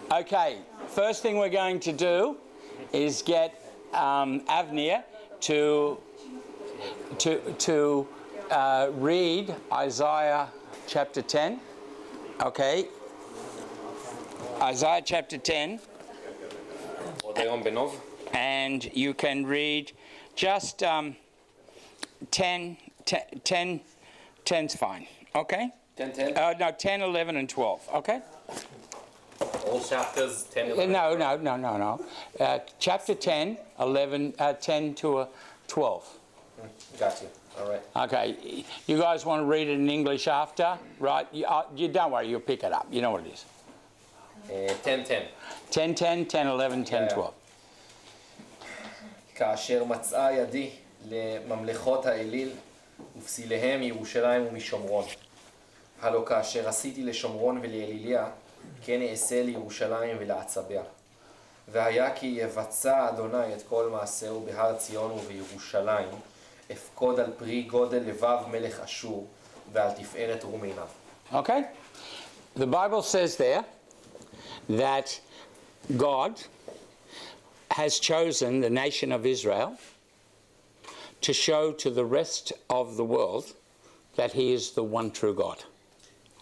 Okay, first thing we're going to do is get Avnir to read Isaiah chapter 10. Okay, Isaiah chapter 10. And you can read just 10's fine. Okay? 10. No, 10, 11, and 12. Okay? All chapters 10, 11? No. Chapter 10, 11, 10 to 12. Got you. All right. Okay. You guys want to read it in English after, right? You don't worry, you'll pick it up. You know what it is. 10. 10, 10, 10, 11, 10, 12. כאשר מצאה ידי לממלכות האליל ופסיליהם מירושלים ומשומרון. הלא כאשר עשיתי לשומרון ולאליליה, כן אעשה לירושלים ולעצביה. והיה כי יבצע אדוני את כל מעשהו בהר ציון ובירושלים, אפקוד על פרי גודל לבב מלך אשור ועל תפארת רום עיניו. Okay? The Bible says there that God has chosen the nation of Israel to show to the rest of the world that he is the one true God.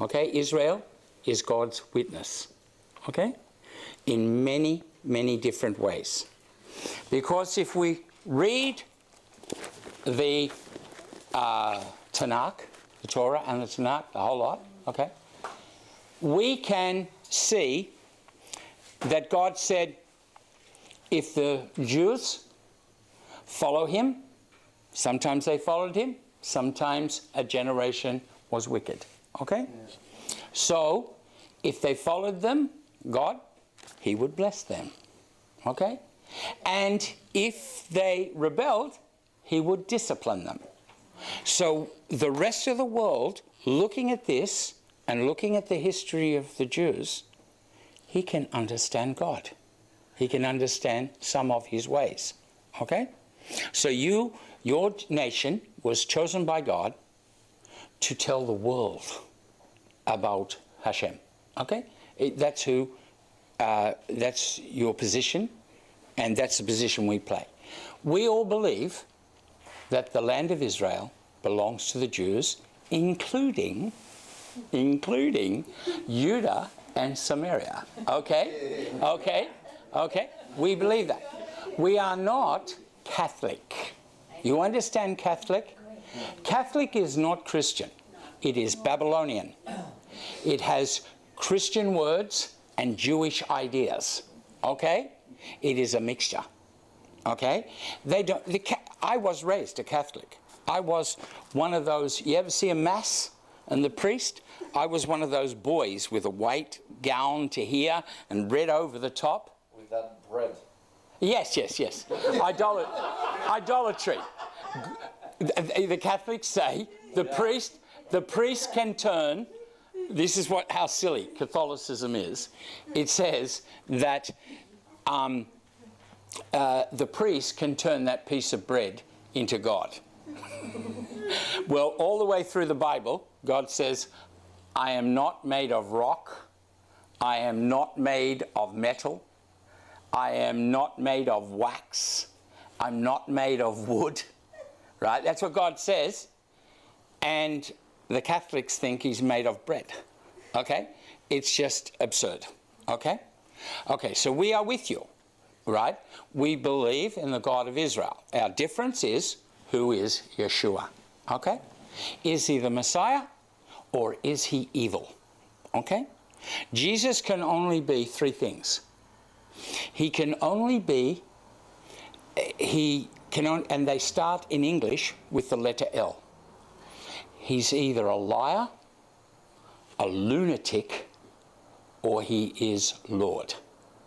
Okay? Israel is God's witness. Okay? In many, many different ways. Because if we read the Tanakh, the Torah and the Tanakh, the whole lot, okay, we can see that God said, if the Jews follow him, sometimes they followed him, sometimes a generation was wicked. Okay? Yes. So, if they followed them, God, he would bless them. Okay? And if they rebelled, he would discipline them. So, the rest of the world, looking at this and looking at the history of the Jews, he can understand God. He can understand some of his ways. Okay? So your nation was chosen by God to tell the world about Hashem. Okay? That's your position, and that's the position we play. We all believe that the land of Israel belongs to the Jews, including Judah and Samaria. Okay? Okay? Okay? We believe that. We are not Catholic. You understand Catholic? Catholic is not Christian. It is Babylonian. It has Christian words and Jewish ideas. Okay? It is a mixture. Okay? I was raised a Catholic. I was one of those, you ever see a mass and the priest? I was one of those boys with a white gown to here and red over the top. With that bread. Yes. Idolatry. The Catholics say the priest can turn. This is how silly Catholicism is. It says that the priest can turn that piece of bread into God. Well, all the way through the Bible, God says, I am not made of rock. I am not made of metal. I am not made of wax. I'm not made of wood. Right? That's what God says. And the Catholics think he's made of bread. Okay? It's just absurd. Okay? Okay, so we are with you. Right? We believe in the God of Israel. Our difference is, who is Yeshua? Okay? Is he the Messiah or is he evil? Okay? Jesus can only be three things. He can only be, and they start in English with the letter L. he's either a liar, a lunatic, or he is Lord.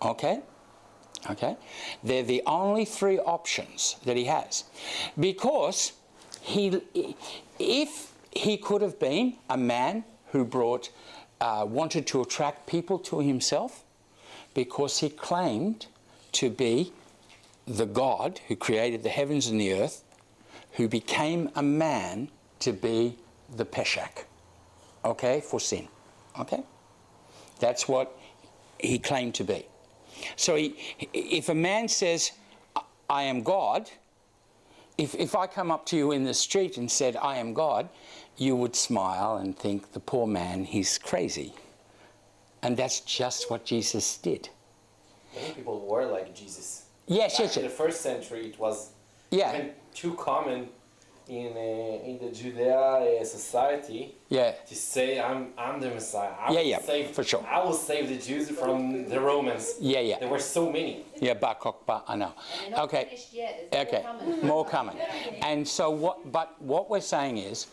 Okay? Okay? They're the only three options that he has. Because if he could have been a man who wanted to attract people to himself, because he claimed to be the God who created the heavens and the earth, who became a man to be the Peshach, okay, for sin, okay? That's what he claimed to be. So if a man says, I am God, if I come up to you in the street and said, I am God, you would smile and think, the poor man, he's crazy. And that's just what Jesus did. Many people were like Jesus. Yes, yes, In the yes. first century, it was Yeah. even too common in the Judea society Yeah. to say, I'm the Messiah. For sure. I will save the Jews from the Romans. Yeah, yeah. There were so many. Yeah, I know. And they're not Okay. finished yet. There's Okay, more coming. And so what we're saying is,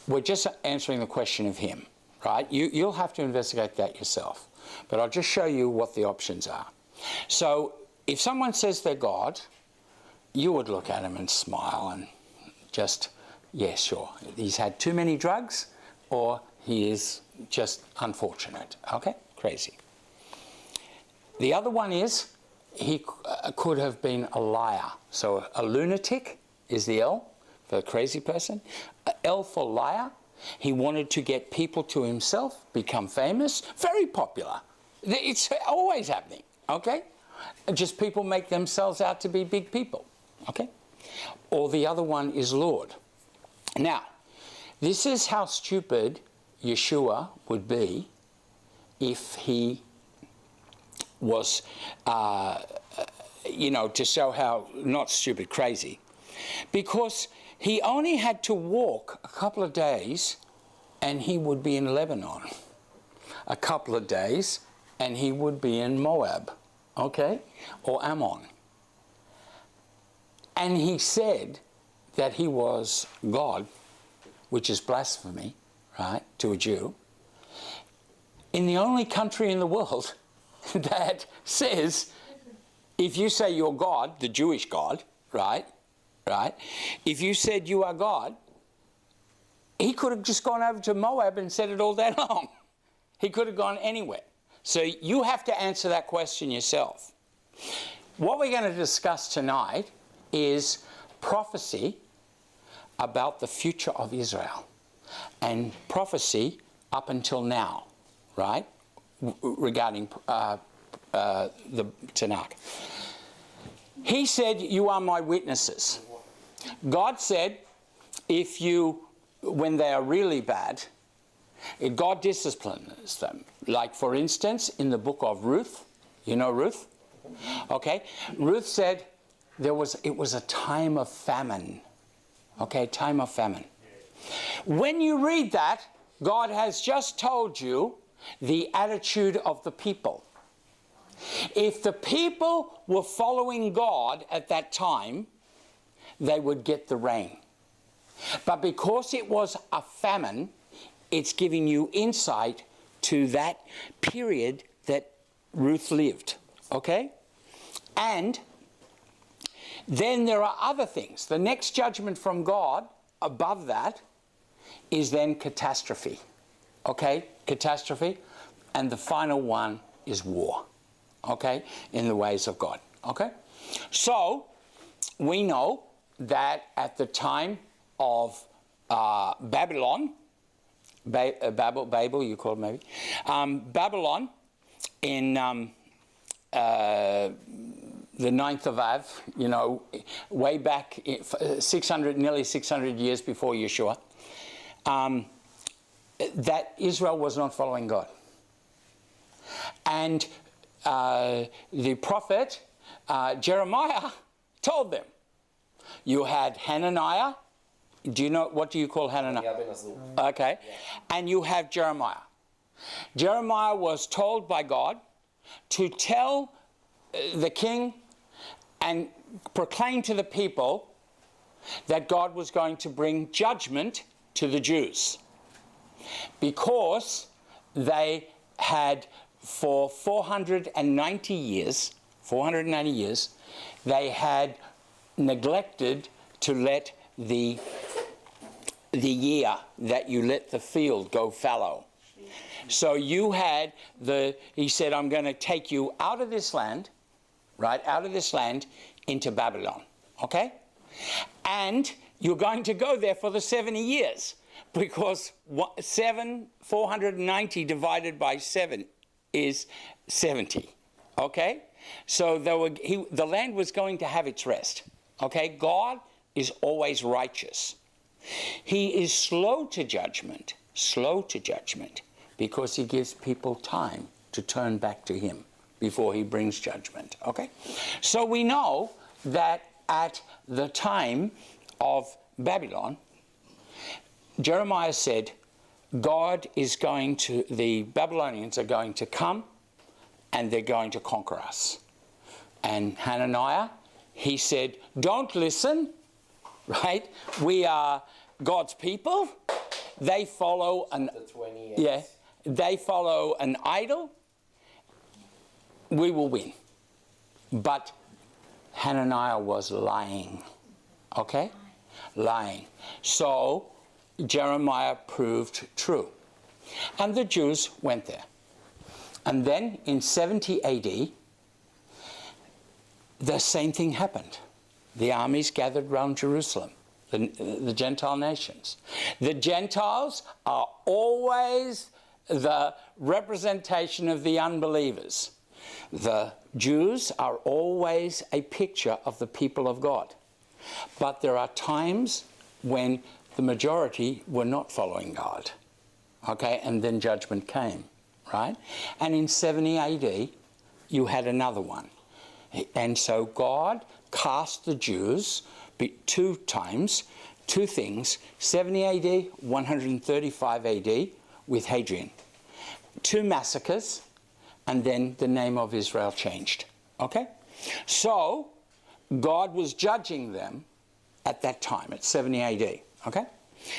we're just answering the question of him, right? You'll have to investigate that yourself. But I'll just show you what the options are. So if someone says they're God, you would look at him and smile and just, yeah, sure. He's had too many drugs, or he is just unfortunate. Okay? Crazy. The other one is, he could have been a liar. So a lunatic is the L for a crazy person. L for liar. He wanted to get people to himself, become famous, very popular. It's always happening, okay? Just people make themselves out to be big people, okay? Or the other one is Lord. Now, this is how stupid Yeshua would be if he was, to show how not stupid, crazy. Because he only had to walk a couple of days and he would be in Lebanon. A couple of days and he would be in Moab, okay? Or Ammon. And he said that he was God, which is blasphemy, right, to a Jew, in the only country in the world that says, if you say you're God, the Jewish God, right, if you said you are God, he could have just gone over to Moab and said it all day long. He could have gone anywhere. So you have to answer that question yourself. What we're going to discuss tonight is prophecy about the future of Israel and prophecy up until now, right, regarding the Tanakh. He said, you are my witnesses. God said, when they are really bad, God disciplines them. Like, for instance, in the book of Ruth, you know Ruth? Okay, Ruth said it was a time of famine. Okay, time of famine. When you read that, God has just told you the attitude of the people. If the people were following God at that time, they would get the rain. But because it was a famine, it's giving you insight to that period that Ruth lived. Okay? And then there are other things. The next judgment from God above that is then catastrophe. Okay? Catastrophe. And the final one is war. Okay? In the ways of God. Okay? So, we know that at the time of Babylon, Babel, you call it maybe, Babylon in the 9th of Av, way back, nearly 600 years before Yeshua, that Israel was not following God. And the prophet Jeremiah told them. You had Hananiah. What do you call Hananiah? Okay. And you have Jeremiah. Jeremiah was told by God to tell the king and proclaim to the people that God was going to bring judgment to the Jews because they had for 490 years, they had neglected to let the year that you let the field go fallow. So you had he said, I'm going to take you out of this land, right, out of this land into Babylon, okay? And you're going to go there for the 70 years because 490 divided by 7 is 70, okay? So the land was going to have its rest, okay? God is always righteous. He is slow to judgment, because he gives people time to turn back to him before he brings judgment, okay? So we know that at the time of Babylon, Jeremiah said, the Babylonians are going to come and they're going to conquer us. And Hananiah, he said, don't listen, right? We are God's people. They follow they follow an idol. We will win. But Hananiah was lying, okay? Lying. So Jeremiah proved true. And the Jews went there. And then in 70 AD, the same thing happened. The armies gathered round Jerusalem, the Gentile nations. The Gentiles are always the representation of the unbelievers. The Jews are always a picture of the people of God. But there are times when the majority were not following God, okay? And then judgment came, right? And in 70 AD, you had another one. And so God cast the Jews 2 times, 2 things, 70 AD, 135 AD with Hadrian. 2 massacres, and then the name of Israel changed, okay? So God was judging them at that time, at 70 AD, okay?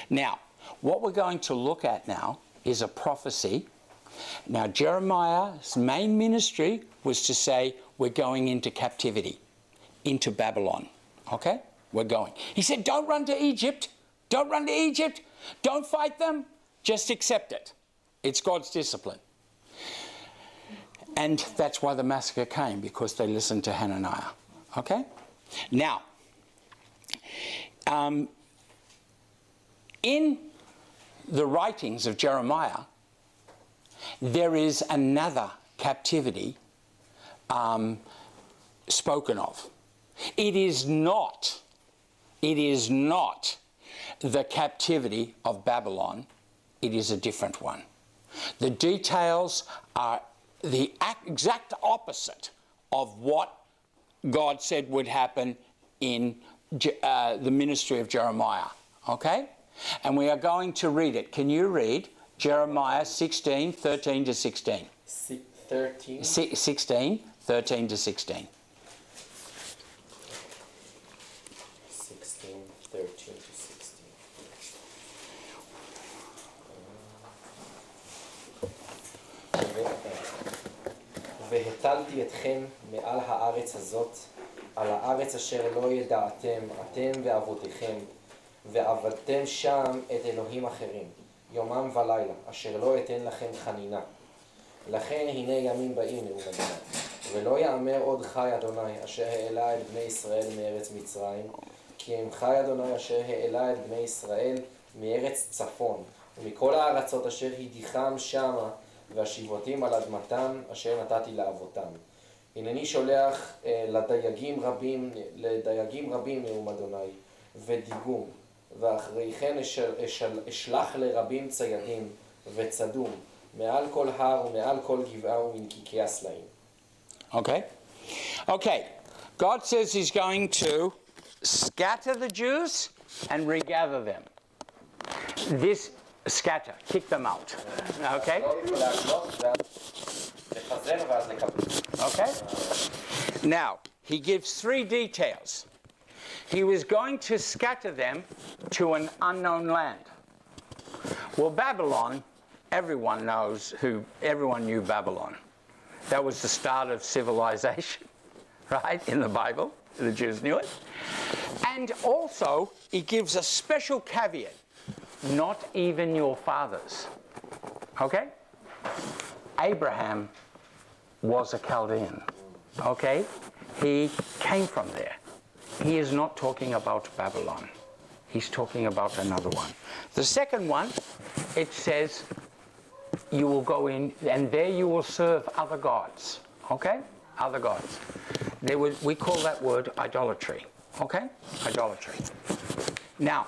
Now, what we're going to look at now is a prophecy. Now, Jeremiah's main ministry was to say, we're going into captivity, into Babylon, okay? We're going. He said, don't run to Egypt. Don't run to Egypt. Don't fight them. Just accept it. It's God's discipline. And that's why the massacre came, because they listened to Hananiah, okay? Now, in the writings of Jeremiah, there is another captivity spoken of. It is not the captivity of Babylon. It is a different one. The details are the exact opposite of what God said would happen in the ministry of Jeremiah, okay? And we are going to read it. Can you read Jeremiah 16, 13 to 16? 13? 16, 13 to 16. 16, 13 to 16. והטלתי אתכם מעל הארץ הזאת, על הארץ אשר לא ידעתם, אתם ואבותיכם, ועבדתם שם את אלוהים אחרים, יומם ולילה, אשר לא אתן לכם חנינה. לכן הנה ימים באים, נאום אדוני, ולא יאמר עוד חי אדוני, אשר העלה את בני ישראל מארץ מצרים, כי אם חי אדוני אשר העלה את בני ישראל מארץ צפון, ומכל הארצות אשר הדיחם שמה, והשיבותים על אדמתם אשר נתתי לאבותם. הנני שולח לדייגים רבים נאום אדוני, ודיגום, ואחרי כן אשלח לרבים ציידים וצדום, מעל כל הר ומעל כל גבעה ומנקיקי הסלעים. Okay. Okay. God says he's going to scatter the Jews and regather them. This scatter, kick them out. Okay? Okay? Now, he gives 3 details. He was going to scatter them to an unknown land. Well, Babylon, everyone knew Babylon. That was the start of civilization, right, in the Bible. The Jews knew it. And also, he gives a special caveat, not even your fathers. Okay? Abraham was a Chaldean. Okay? He came from there. He is not talking about Babylon. He's talking about another one. The second one, it says, you will go in and there you will serve other gods. Okay? Other gods. We call that word idolatry. Okay? Idolatry. Now,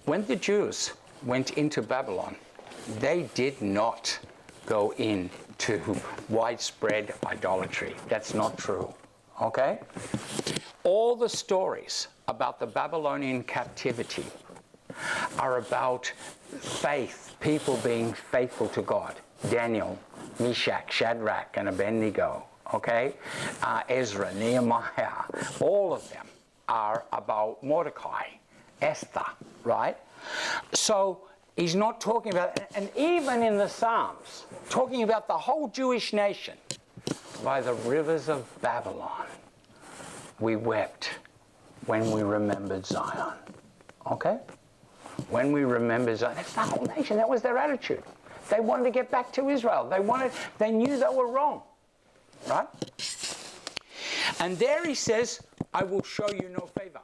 when the Jews went into Babylon, they did not go into widespread idolatry. That's not true. Okay? All the stories about the Babylonian captivity are about faith, people being faithful to God. Daniel, Meshach, Shadrach, and Abednego. Okay? Ezra, Nehemiah, all of them are about Mordecai, Esther, right? So he's not talking about, and even in the Psalms, talking about the whole Jewish nation. By the rivers of Babylon, we wept when we remembered Zion. Okay? When we remember Zion. That's the whole nation. That was their attitude. They wanted to get back to Israel. They knew they were wrong. Right? And there he says, I will show you no favor.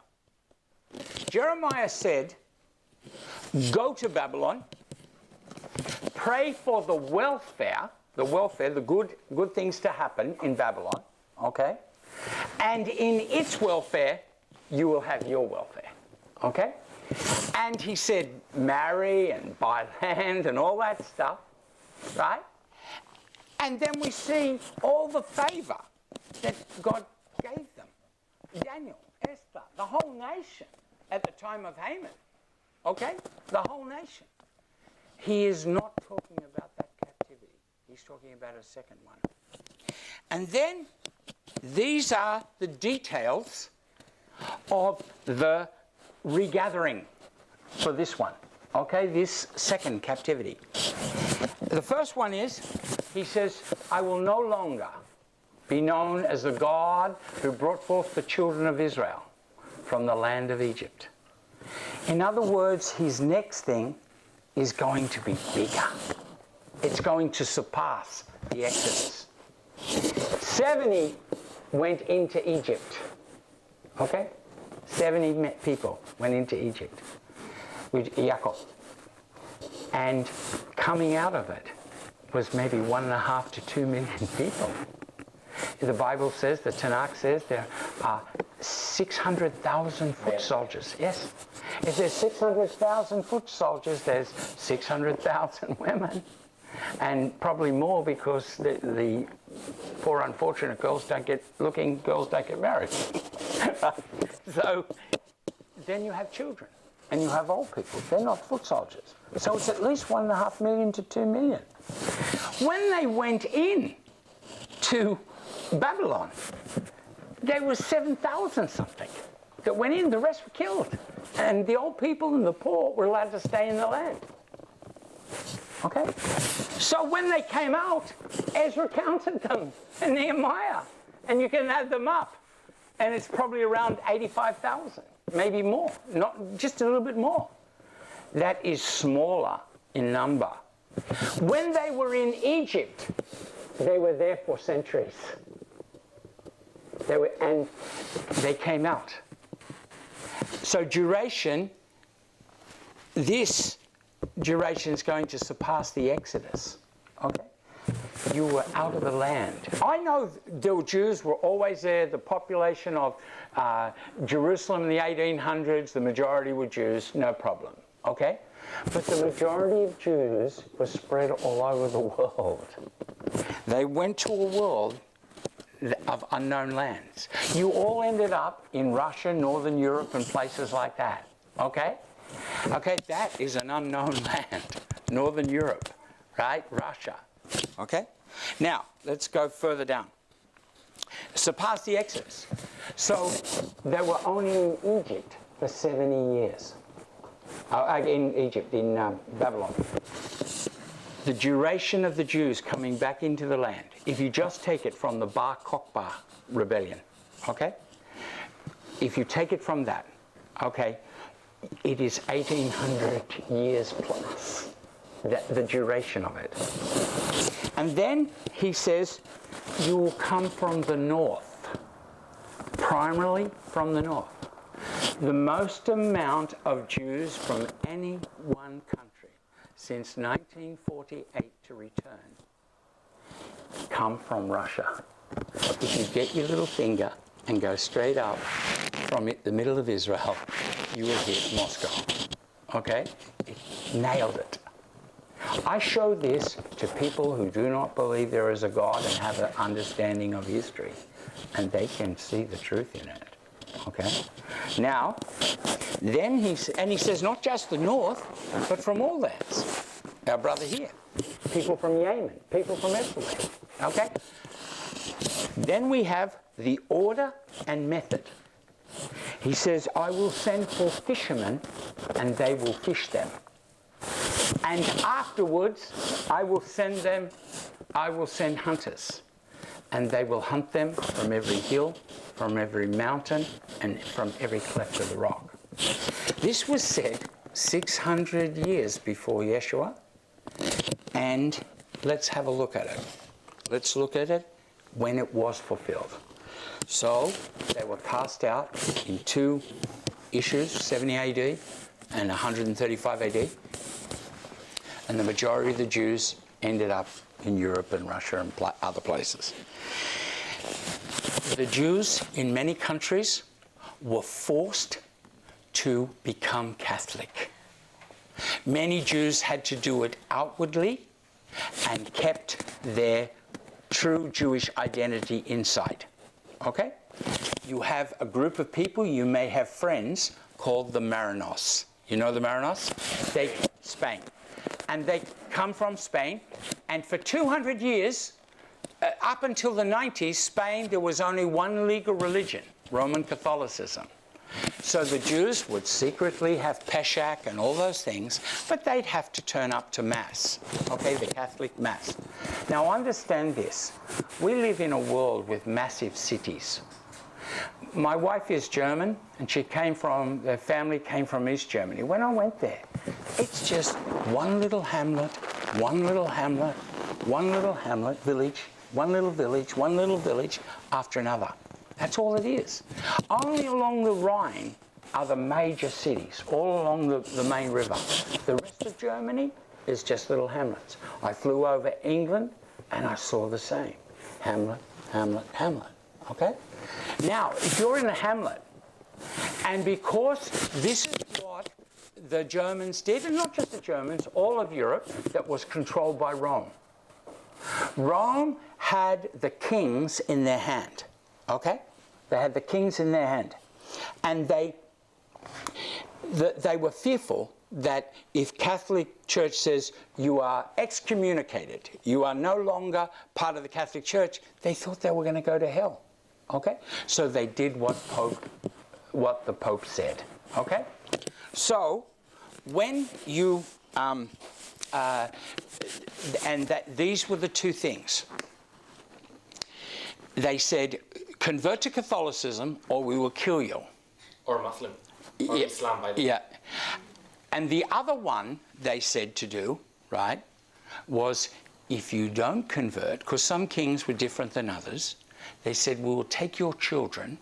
Jeremiah said, go to Babylon, pray for the welfare, the good things to happen in Babylon, okay? And in its welfare, you will have your welfare, okay? And he said, marry and buy land and all that stuff, right? And then we see all the favor that God gave them. Daniel, Esther, the whole nation at the time of Haman. Okay? The whole nation. He is not talking about that captivity. He's talking about a second one. And then these are the details of the regathering for this one. Okay? This second captivity. The first one is, he says, I will no longer be known as the God who brought forth the children of Israel from the land of Egypt. In other words, his next thing is going to be bigger. It's going to surpass the Exodus. 70 went into Egypt. Okay? 70 people went into Egypt with Yaakov. And coming out of it was maybe 1.5 to 2 million people. The Bible says, the Tanakh says, there are 600,000 foot soldiers. Yes. If there's 600,000 foot soldiers, there's 600,000 women. And probably more because the poor unfortunate girls don't get married. So then you have children. And you have old people. They're not foot soldiers. So it's at least 1.5 million to 2 million. When they went in to Babylon, there was 7,000 something that went in. The rest were killed. And the old people and the poor were allowed to stay in the land. Okay? So when they came out, Ezra counted them, and Nehemiah. And you can add them up. And it's probably around 85,000. Maybe more, not just a little bit more. That is smaller in number. When they were in Egypt, they were there for centuries. And they came out. So this duration is going to surpass the Exodus. Okay? You were out of the land. I know the Jews were always there. The population of Jerusalem in the 1800s, the majority were Jews, no problem. Okay? But the majority of Jews were spread all over the world. They went to a world of unknown lands. You all ended up in Russia, Northern Europe, and places like that. Okay? Okay, that is an unknown land. Northern Europe, right? Russia. Okay? Now, let's go further down. Surpass the Exodus. So, they were only in Egypt for 70 years. In Egypt, in Babylon. The duration of the Jews coming back into the land, if you just take it from the Bar Kokhba rebellion, okay? If you take it from that, okay, it is 1800 years plus, the duration of it. And then he says, you will come from the north, primarily from the north. The most amount of Jews from any one country since 1948 to return come from Russia. If you get your little finger and go straight up from the middle of Israel, you will hit Moscow. Okay? It nailed it. I show this to people who do not believe there is a God and have an understanding of history, and they can see the truth in it. Okay? Now, then he says not just the north, but from all lands. Our brother here, people from Yemen, people from everywhere. Okay? Then we have the order and method. He says, I will send for fishermen, and they will fish them. And afterwards, I will send hunters, and they will hunt them from every hill, from every mountain, and from every cleft of the rock. This was said 600 years before Yeshua, and let's have a look at it. Let's look at it when it was fulfilled. So they were cast out in two issues, 70 AD and 135 AD. And the majority of the Jews ended up in Europe and Russia and other places. The Jews in many countries were forced to become Catholic. Many Jews had to do it outwardly and kept their true Jewish identity inside. Okay? You have a group of people, you may have friends, called the Marranos. You know the Marranos? Spain. And they come from Spain, and for 200 years, up until the 90s, Spain, there was only one legal religion, Roman Catholicism. So the Jews would secretly have Pesach and all those things, but they'd have to turn up to Mass, okay, the Catholic Mass. Now understand this, we live in a world with massive cities. My wife is German, and their family came from East Germany. When I went there, it's just one little hamlet, one little hamlet, one little hamlet, village, one little village, one little village after another. That's all it is. Only along the Rhine are the major cities, all along the main river. The rest of Germany is just little hamlets. I flew over England and I saw the same. Hamlet, hamlet, hamlet. Okay? Now, if you're in a hamlet, and because this is what the Germans did, and not just the Germans, all of Europe, that was controlled by Rome. Rome had the kings in their hand. Okay? They had the kings in their hand. And they were fearful that if Catholic Church says you are excommunicated, you are no longer part of the Catholic Church, they thought they were going to go to hell. Okay? So they did what the Pope said. Okay? So when you these were the two things. They said, convert to Catholicism or we will kill you. Or Muslim. Or Islam, by the way. Yeah. And the other one they said to do, right, was if you don't convert, because some kings were different than others, they said, we will take your children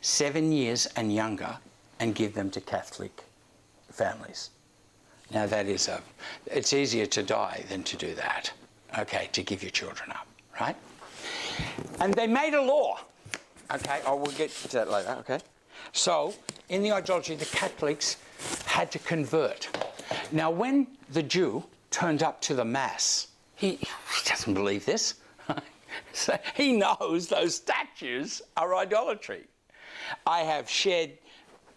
7 years and younger and give them to Catholic families. Now that is it's easier to die than to do that, okay, to give your children up, right? And they made a law, okay, we'll get to that later, okay? So, in the ideology, the Catholics had to convert. Now, when the Jew turned up to the Mass, he doesn't believe this. So he knows those statues are idolatry. I have shared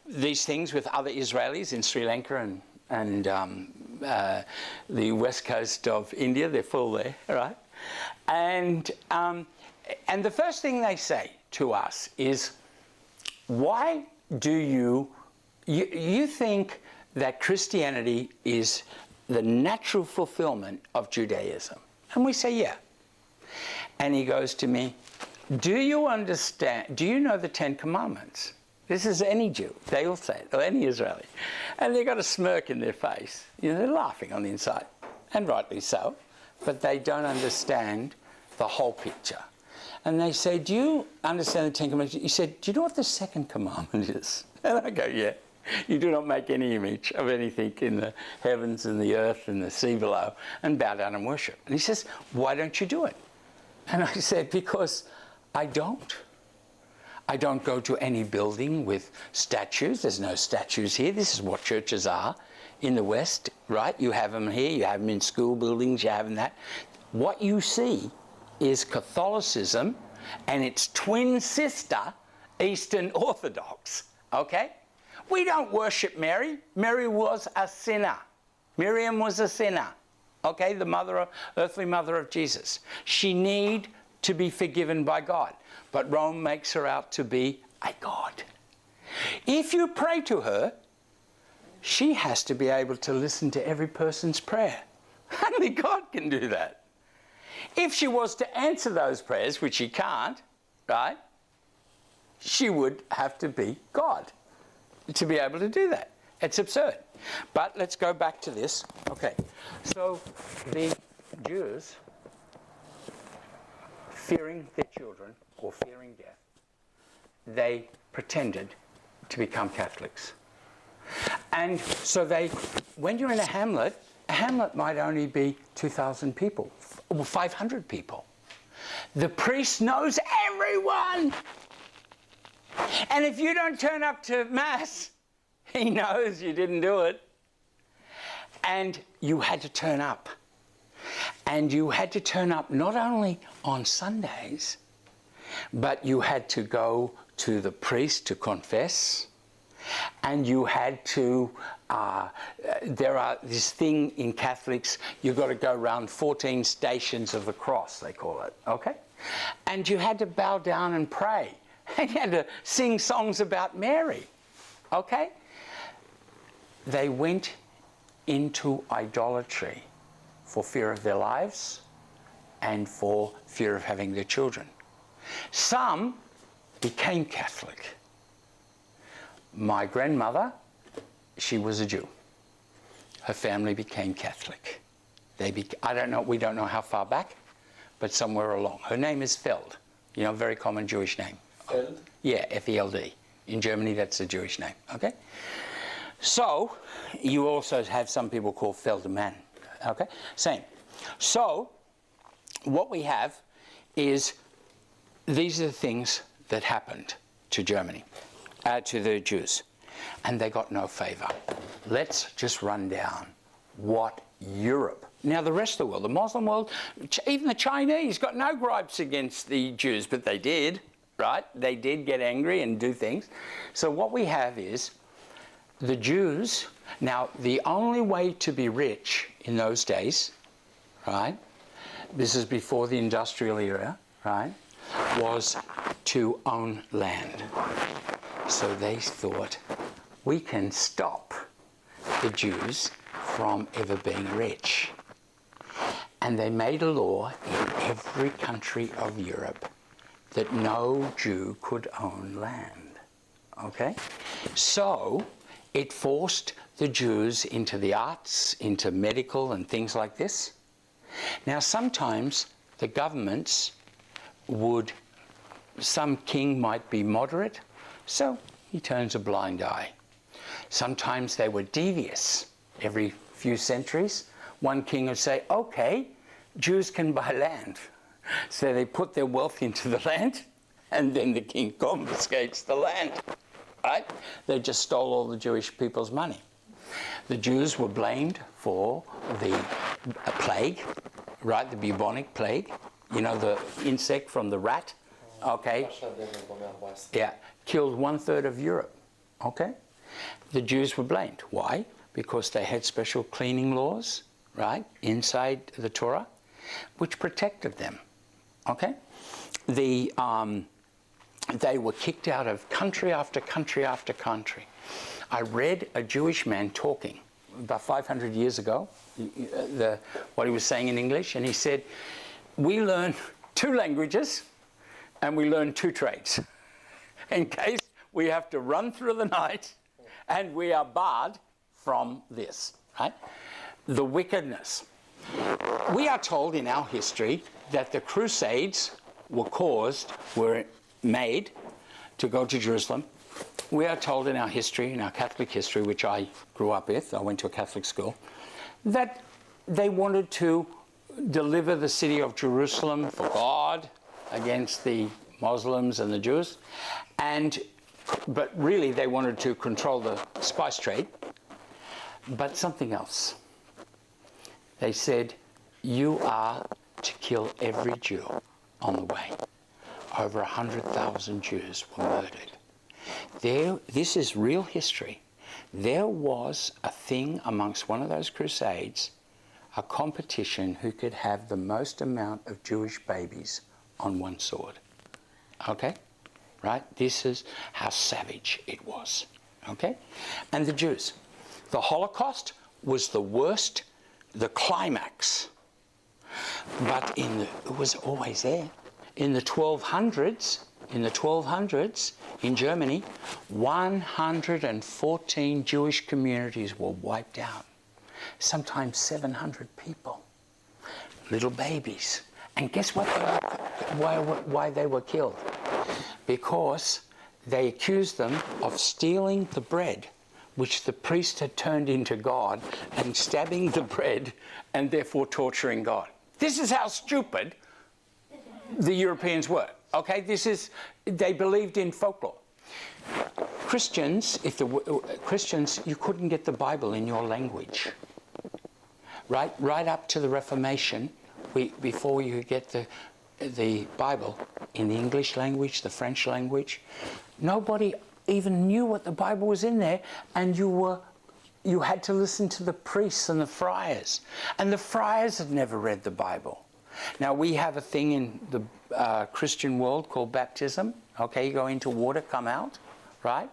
these things with other Israelis in Sri Lanka and the west coast of India. They're full there, right? And the first thing they say to us is, why do you think that Christianity is the natural fulfillment of Judaism? And we say, yeah. And he goes to me, do you understand, do you know the 10 Commandments? This is any Jew, they all say it, or any Israeli. And they've got a smirk in their face. You know, they're laughing on the inside, and rightly so, but they don't understand the whole picture. And they say, do you understand the 10 Commandments? He said, do you know what the second commandment is? And I go, yeah. You do not make any image of anything in the heavens and the earth and the sea below, and bow down and worship. And he says, why don't you do it? And I said, because I don't. I don't go to any building with statues. There's no statues here. This is what churches are in the West, right? You have them here, you have them in school buildings, you have them that. What you see is Catholicism and its twin sister, Eastern Orthodox, okay? We don't worship Mary. Mary was a sinner. Miriam was a sinner, okay? The mother, earthly mother of Jesus. She needed to be forgiven by God. But Rome makes her out to be a god. If you pray to her, she has to be able to listen to every person's prayer. Only God can do that. If she was to answer those prayers, which she can't, right, she would have to be God to be able to do that. It's absurd. But let's go back to this. Okay, so the Jews, fearing their children or fearing death, they pretended to become Catholics. And so when you're in a hamlet might only be 2,000 people or 500 people. The priest knows everyone. And if you don't turn up to Mass, he knows you didn't do it. And you had to turn up. And you had to turn up not only on Sundays, but you had to go to the priest to confess. And you had to, there are this thing in Catholics, you've got to go around 14 stations of the cross, they call it, okay? And you had to bow down and pray. And you had to sing songs about Mary, okay? They went into idolatry for fear of their lives and for fear of having their children. Some became Catholic. My grandmother, she was a Jew. Her family became Catholic. I don't know, we don't know how far back, but somewhere along. Her name is Feld, you know, very common Jewish name. Feld? Yeah, F-E-L-D. In Germany, that's a Jewish name, okay? So, you also have some people called Feldman, okay? Same. So, what we have is, these are the things that happened to Germany, to the Jews, and they got no favor. Let's just run down what Europe, now the rest of the world, the Muslim world, even the Chinese got no gripes against the Jews, but they did, right? They did get angry and do things. So what we have is the Jews. Now, the only way to be rich in those days, right, this is before the industrial era, right, was to own land. So they thought, we can stop the Jews from ever being rich. And they made a law in every country of Europe that no Jew could own land, okay? So it forced the Jews into the arts, into medical and things like this. Now sometimes the governments would, some king might be moderate, so he turns a blind eye. Sometimes they were devious. Every few centuries, one king would say, okay, Jews can buy land. So they put their wealth into the land, and then the king confiscates the land, right? They just stole all the Jewish people's money. The Jews were blamed for the plague, right? The bubonic plague, you know, the insect from the rat, okay? Yeah, killed 1/3 of Europe, okay? The Jews were blamed. Why? Because they had special cleaning laws, right, inside the Torah, which protected them, okay? They were kicked out of country after country after country. I read a Jewish man talking about 500 years ago, what he was saying in English, and he said, we learn 2 languages and we learn 2 trades in case we have to run through the night and we are barred from this, right? The wickedness. We are told in our history that the Crusades were made to go to Jerusalem. We are told in our history, in our Catholic history, which I grew up with, I went to a Catholic school, that they wanted to deliver the city of Jerusalem for God against the Muslims and the Jews, but really they wanted to control the spice trade. But something else. They said, you are to kill every Jew on the way. Over 100,000 Jews were murdered. This is real history. There was a thing amongst one of those crusades, a competition who could have the most amount of Jewish babies on one sword. Okay? Right? This is how savage it was. Okay? And the Jews. The Holocaust was the worst, the climax. But it was always there. In the 1200s, in Germany, 114 Jewish communities were wiped out. Sometimes 700 people, little babies. And guess what? Why they were killed? Because they accused them of stealing the bread, which the priest had turned into God, and stabbing the bread, and therefore torturing God. This is how stupid the Europeans were. Okay, they believed in folklore. Christians, Christians, you couldn't get the Bible in your language. Right up to the Reformation, before you could get the Bible in the English language, the French language, nobody even knew what the Bible was in there, and you had to listen to the priests and the friars. And the friars had never read the Bible. Now, we have a thing in the Christian world called baptism. Okay, you go into water, come out, right?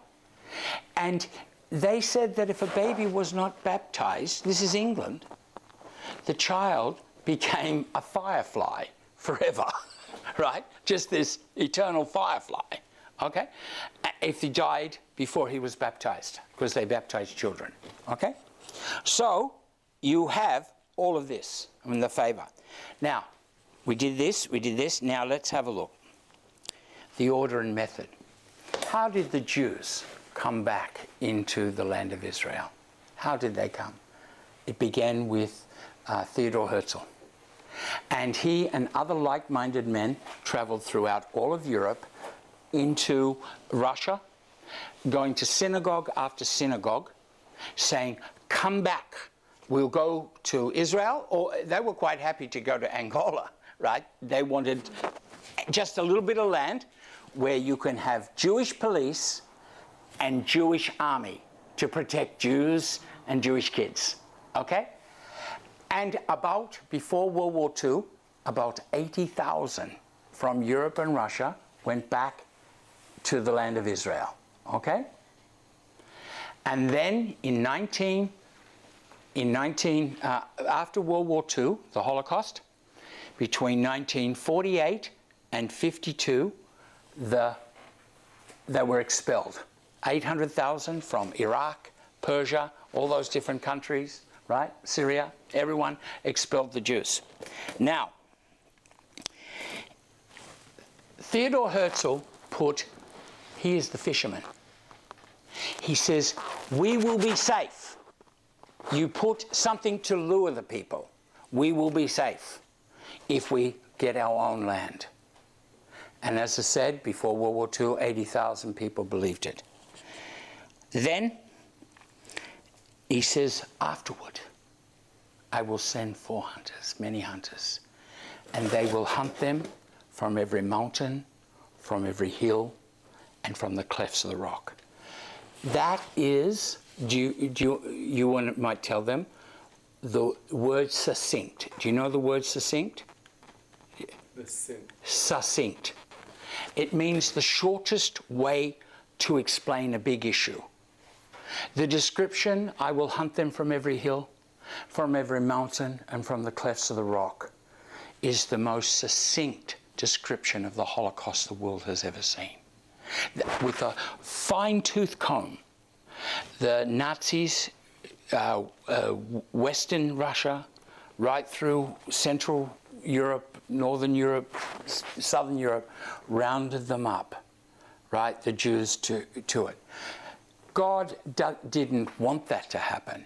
And they said that if a baby was not baptized, this is England, the child became a firefly forever, right? Just this eternal firefly, okay? If he died before he was baptized, because they baptized children, okay? So, you have all of this in the favor. Now, we did this, now let's have a look. The order and method. How did the Jews come back into the land of Israel? How did they come? It began with Theodor Herzl. And he and other like-minded men traveled throughout all of Europe into Russia, going to synagogue after synagogue, saying, come back, we'll go to Israel. Or they were quite happy to go to Angola, right? They wanted just a little bit of land where you can have Jewish police and Jewish army to protect Jews and Jewish kids, okay? And before World War II, about 80,000 from Europe and Russia went back to the land of Israel, okay? And then after World War II, the Holocaust, between 1948 and 52, they were expelled. 800,000 from Iraq, Persia, all those different countries, right? Syria, everyone expelled the Jews. Now, Theodor Herzl he is the fisherman. He says, we will be safe. You put something to lure the people. We will be safe if we get our own land. And as I said, before World War II, 80,000 people believed it. Then, he says, afterward, I will send 4 hunters, many hunters, and they will hunt them from every mountain, from every hill, and from the clefts of the rock. That is, you might tell them, the word succinct. Do you know the word succinct? Succinct. It means the shortest way to explain a big issue. The description, I will hunt them from every hill, from every mountain, and from the clefts of the rock, is the most succinct description of the Holocaust the world has ever seen. With a fine-tooth comb, the Nazis, Western Russia, right through Central Europe, Northern Europe, Southern Europe, rounded them up, right, the Jews to it. God didn't want that to happen,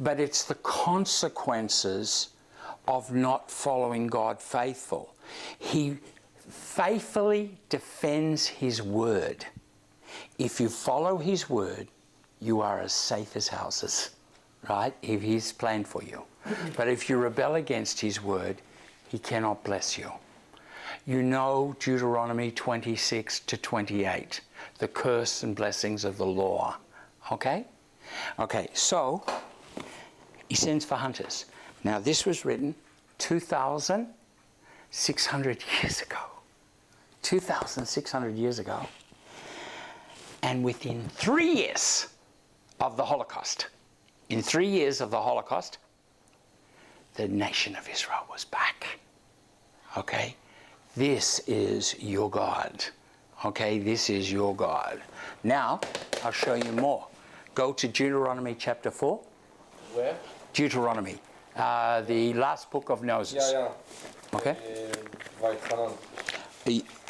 but it's the consequences of not following God faithful. He faithfully defends his word. If you follow his word, you are as safe as houses, right? If he's planned for you. But if you rebel against his word, he cannot bless you. You know Deuteronomy 26 to 28, the curse and blessings of the law. Okay? Okay, so he sends for hunters. Now this was written 2,600 years ago. 2,600 years ago. And within 3 years of the Holocaust, in 3 years of the Holocaust, the nation of Israel was back. Okay? This is your God. Okay? This is your God. Now, I'll show you more. Go to Deuteronomy chapter 4. Where? Deuteronomy. The last book of Moses. Yeah. Okay? Vayetchanan.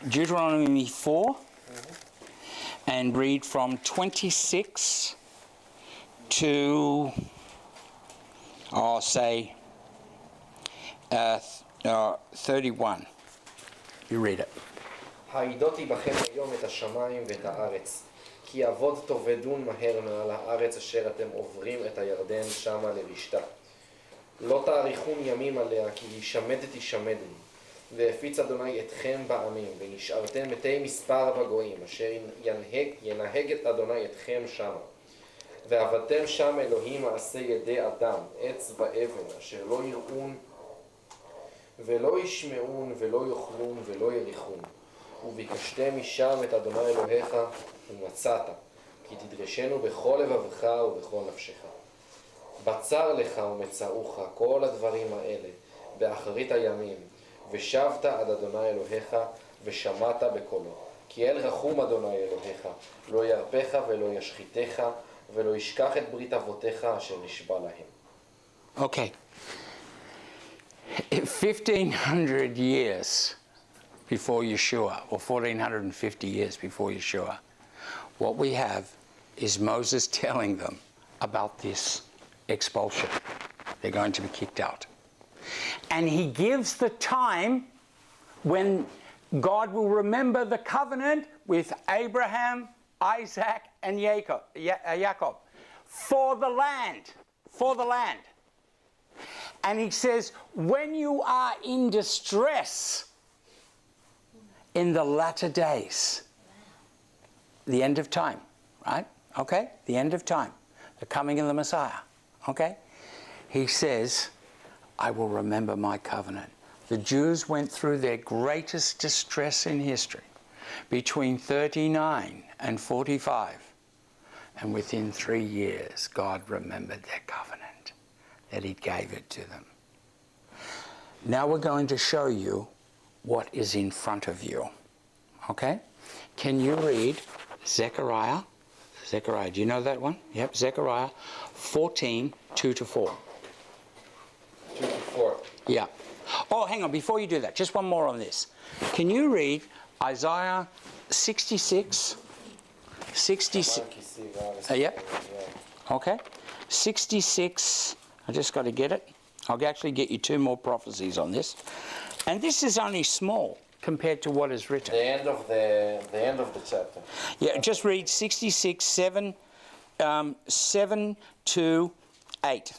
Deuteronomy 4. And read from 26 to, I'll say, 31. You read it. העידותי בכם היום את השמיים ואת הארץ, כי אבוד תאבדון מהר מעל הארץ אשר אתם עוברים את הירדן שמה לרשתה. לא תאריכון ימים עליה, כי הישמד תישמדון. והפיץ אדוני אתכם בעמים, ונשארתם מתי מספר בגויים, אשר ינהג את אדוני אתכם שמה. ועבדתם שם אלוהים מעשה ידי אדם, עץ ואבן, אשר לא יראון, ולא ישמעון, ולא יאכלון, ולא יריחון. וביקשתם משם את אדוני אלוהיך, ומצאת, כי תדרשנו בכל לבבך ובכל נפשך. בצר לך ומצאוך כל הדברים האלה, באחרית הימים, ושבת עד אדוני אלוהיך, ושמעת בקולו. כי אל רחום אדוני אלוהיך, לא ירפך ולא ישחיתך, ולא ישכח את ברית אבותיך אשר נשבע להם. Okay. 1,500 years before Yeshua, or 1,450 years before Yeshua, what we have is Moses telling them about this expulsion. They're going to be kicked out. And he gives the time when God will remember the covenant with Abraham, Isaac, and Jacob for the land. And he says, when you are in distress in the latter days, the end of time, right? Okay? The end of time, the coming of the Messiah, okay? He says, I will remember my covenant. The Jews went through their greatest distress in history between 39 and 45. And within 3 years, God remembered their covenant, that he gave it to them. Now we're going to show you what is in front of you. Okay? Can you read Zechariah? Zechariah, do you know that one? Yep, Zechariah 14, 2 to 4. 2 to 4. Yeah. Oh, hang on, before you do that, just one more on this. Can you read Isaiah 66? 66. Yep. Okay. 66. I just got to get it. I'll actually get you 2 more prophecies on this. And this is only small compared to what is written. The end of the chapter. Yeah, just read 66, 7 to 8.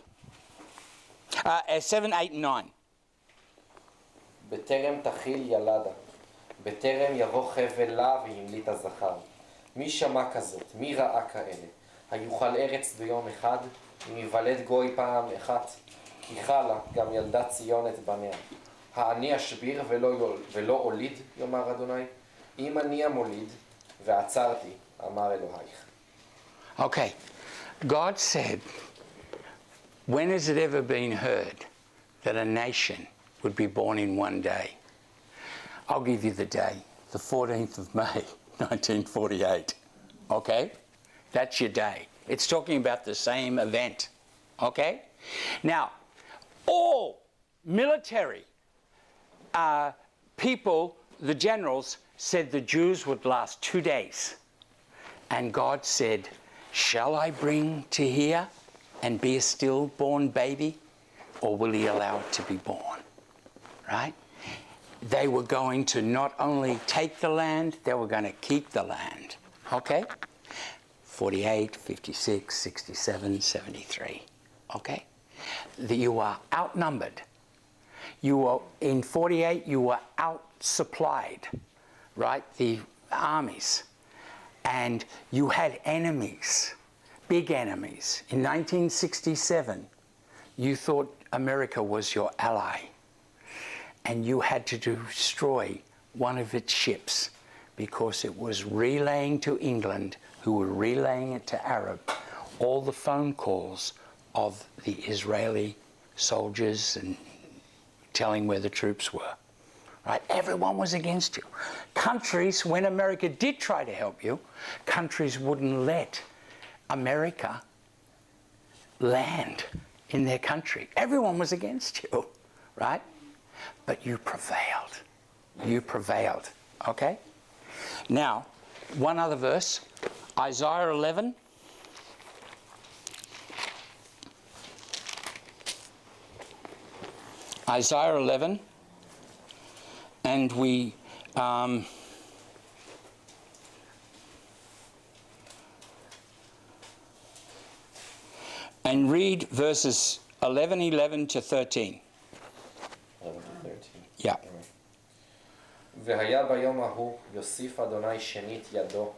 7, 8, and 9. בטרם תחיל ילדה, בטרם יבוא חבל לה והמליט הזכר. מי שמע כזאת, מי ראה כאלה? היוכל ארץ ביום אחד, אם יוולד גוי פעם אחת, כי חלה גם ילדה ציון את בניה. העני אשביר ולא הוליד, יאמר אדוני, אם אני המוליד, ועצרתי, אמר אלוהיך. Okay, God said, when has it ever been heard that a nation would be born in one day? I'll give you the day, the 14th of May, 1948. Okay? That's your day. It's talking about the same event. Okay? Now, all military people, the generals, said the Jews would last 2 days. And God said, shall I bring to here and be a stillborn baby, or will he allow it to be born? Right? They were going to not only take the land, they were going to keep the land. Okay? 48, 56, 67, 73. Okay? You are outnumbered. You were, in 48, you were outsupplied, right? The armies. And you had enemies, big enemies. In 1967, you thought America was your ally. And you had to destroy one of its ships because it was relaying to England, who were relaying it to Arab, all the phone calls of the Israeli soldiers and telling where the troops were. Right? Everyone was against you. Countries, when America did try to help you, countries wouldn't let America land in their country. Everyone was against you, right? But you prevailed. You prevailed, okay? Now, one other verse, Isaiah 11. Isaiah 11, and we and read verses 11 to 13. 11 to 13. Yeah. והיה ביום ההוא יוסיף אדוני שנית ידו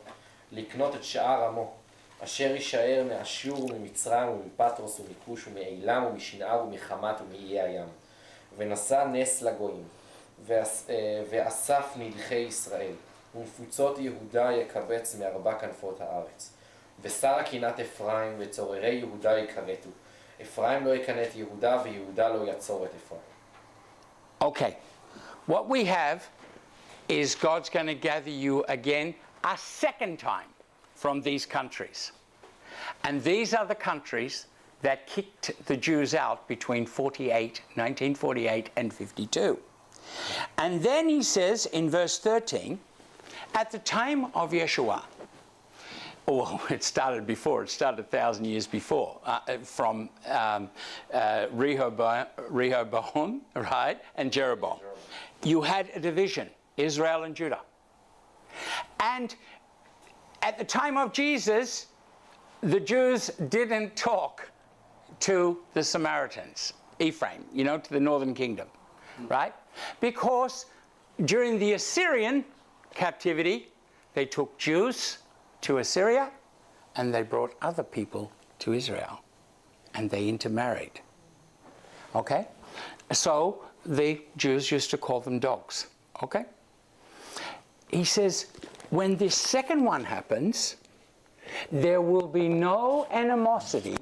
לקנות את שאר עמו אשר יישאר מאשור וממצרים ומפטרוס ומכוש ומעילם ומשנער ומחמת ומאיי הים ונשא נס לגויים ואסף נדחי ישראל ומפוצות יהודה יקבץ מארבע כנפות הארץ ושר קינת אפרים וצוררי יהודה יכרתו אפרים לא יקנאת יהודה ויהודה לא יצור את אפרים. Okay, what we have is God's going to gather you again a second time from these countries. And these are the countries that kicked the Jews out between 1948 and 52. And then he says in verse 13, at the time of Yeshua, well, it started before, it started 1,000 years before, from Rehoboam, right, and Jeroboam. You had a division, Israel and Judah. And at the time of Jesus, the Jews didn't talk to the Samaritans, Ephraim, you know, to the northern kingdom, right? Because during the Assyrian captivity, they took Jews to Assyria and they brought other people to Israel and they intermarried. Okay? So the Jews used to call them dogs. Okay? He says, when this second one happens, there will be no animosity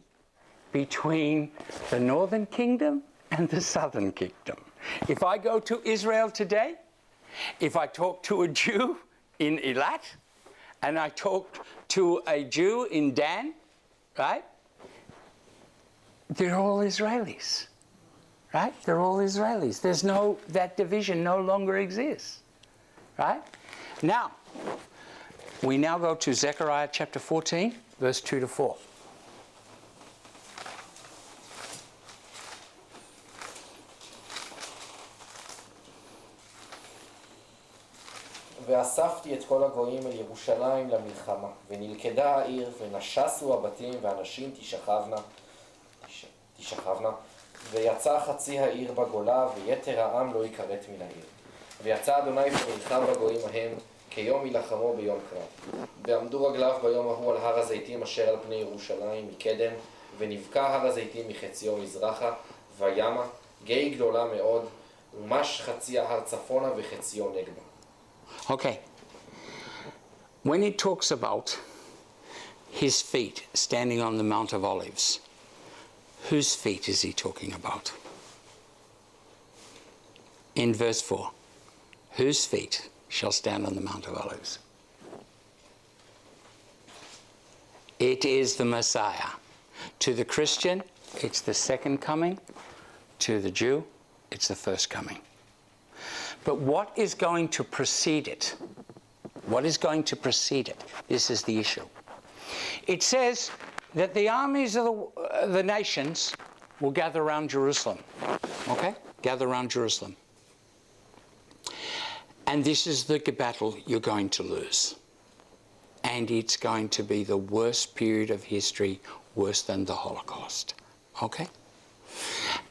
between the northern kingdom and the southern kingdom. If I go to Israel today, if I talk to a Jew in Eilat, and I talk to a Jew in Dan, right? They're all Israelis, right? They're all Israelis. There's no, that division no longer exists, right? Now, we now go to Zechariah chapter 14, verse 2 to 4. ואספתי את כל הגויים אל ירושלים למלחמה, ונלכדה העיר, ונשסו הבתים, והנשים תשכבנה, ויצא חצי העיר בגולה, ויתר העם לא יכרת מן העיר. ויצא אדוני ונלחם בגויים ההם, כיום ילחמו ביום קרב. ועמדו רגליו ביום ההוא על הר הזיתים אשר על פני ירושלים מקדם, ונבקע הר הזיתים מחציו מזרחה, וימה, גיא גדולה מאוד, ומש חצי ההר צפונה וחציו נגבה. Okay. When it talks about his feet standing on the Mount of Olives. Whose feet is he talking about? In verse 4, whose feet shall stand on the Mount of Olives? It is the Messiah. To the Christian, it's the second coming. To the Jew, it's the first coming. But what is going to precede it? What is going to precede it? This is the issue. It says that the armies of the nations will gather around Jerusalem. Okay? Gather around Jerusalem. And this is the battle you're going to lose. And it's going to be the worst period of history, worse than the Holocaust. Okay?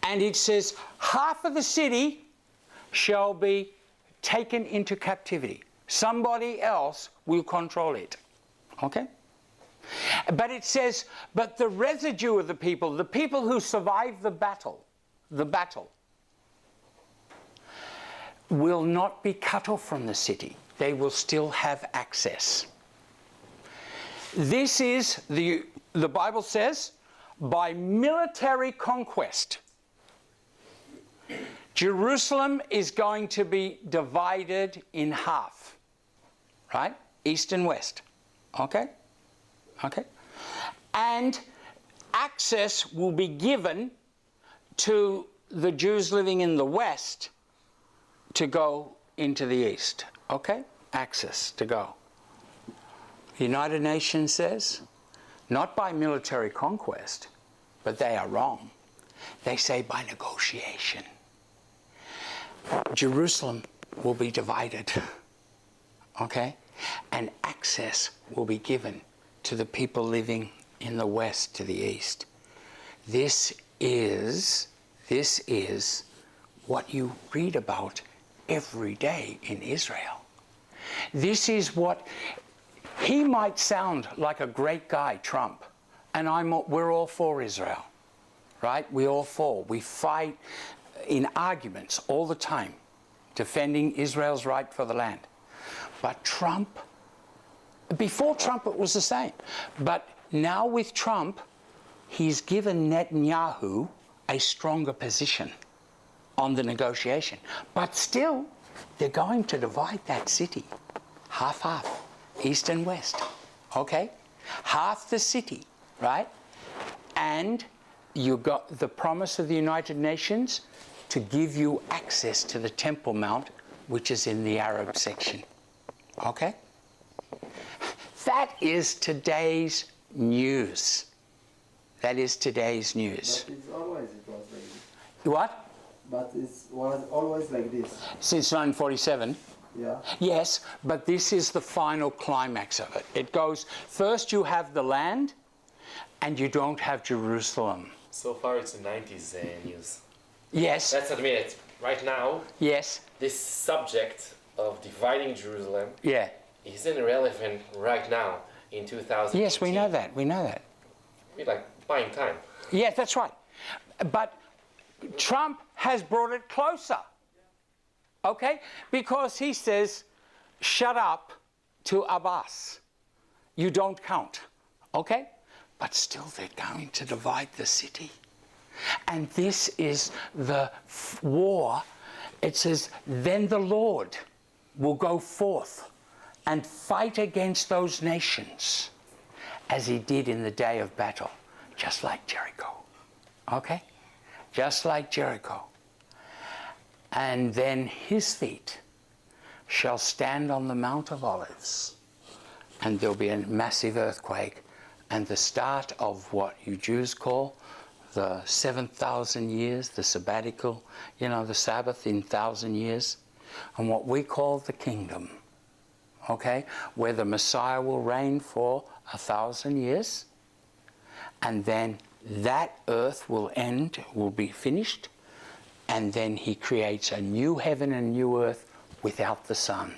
And it says, half of the city shall be taken into captivity. Somebody else will control it. Okay? But it says, but the residue of the people who survive the battle, will not be cut off from the city. They will still have access. This is, the Bible says, by military conquest. Jerusalem is going to be divided in half, right? East and west, okay? Okay? And access will be given to the Jews living in the west to go into the east, okay? Access to go. The United Nations says, not by military conquest, but they are wrong. They say by negotiation. Jerusalem will be divided, okay? And access will be given to the people living in the west to the east. This is what you read about every day in Israel. This is what, he might sound like a great guy, Trump, and we're all for Israel, right? We're all for. We fight in arguments all the time, defending Israel's right for the land. But Trump, before Trump it was the same. But now with Trump, he's given Netanyahu a stronger position on the negotiation. But still, they're going to divide that city. Half, east and west, okay? Half the city, right? And you got the promise of the United Nations to give you access to the Temple Mount, which is in the Arab section, okay? That is today's news. That is today's news. But it's always it was like this. What? But it was always like this. Since 1947? Yeah. Yes, but this is the final climax of it. It goes, first you have the land, and you don't have Jerusalem. So far it's the 90s news. Yes. Let's admit it. Right now, Yes. this subject of dividing Jerusalem Yeah. isn't irrelevant right now in 2018. Yes, we know that. We know that. We're like buying time. Yes, that's right. But Trump has brought it closer. Okay? Because he says, shut up to Abbas. You don't count. Okay? But still they're going to divide the city. And this is the war. It says, then the Lord will go forth and fight against those nations as he did in the day of battle, just like Jericho. Okay? Just like Jericho. And then his feet shall stand on the Mount of Olives, and there'll be a massive earthquake, and the start of what you Jews call the 7,000 years, the sabbatical, you know, the Sabbath in 1,000 years, and what we call the kingdom, okay, where the Messiah will reign for 1,000 years, and then that earth will end, will be finished, and then he creates a new heaven and new earth without the sun.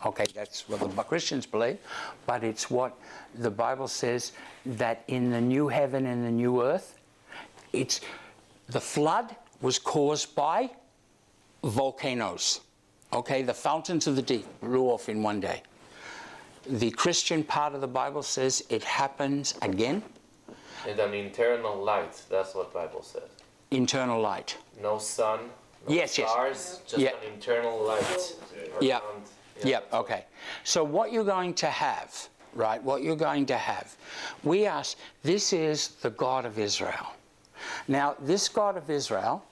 Okay, that's what the Christians believe, but it's what the Bible says, that in the new heaven and the new earth, the flood was caused by volcanoes. Okay, the fountains of the deep blew off in one day. the Christian part of the Bible says it happens again. And an internal light, that's what Bible says. Internal light. No sun, no Yes, yes. stars, just Yeah. an internal light. Yeah. around- Yep, okay. So what you're going to have, right, what you're going to have, we ask, this is the God of Israel. Now, this God of Israel,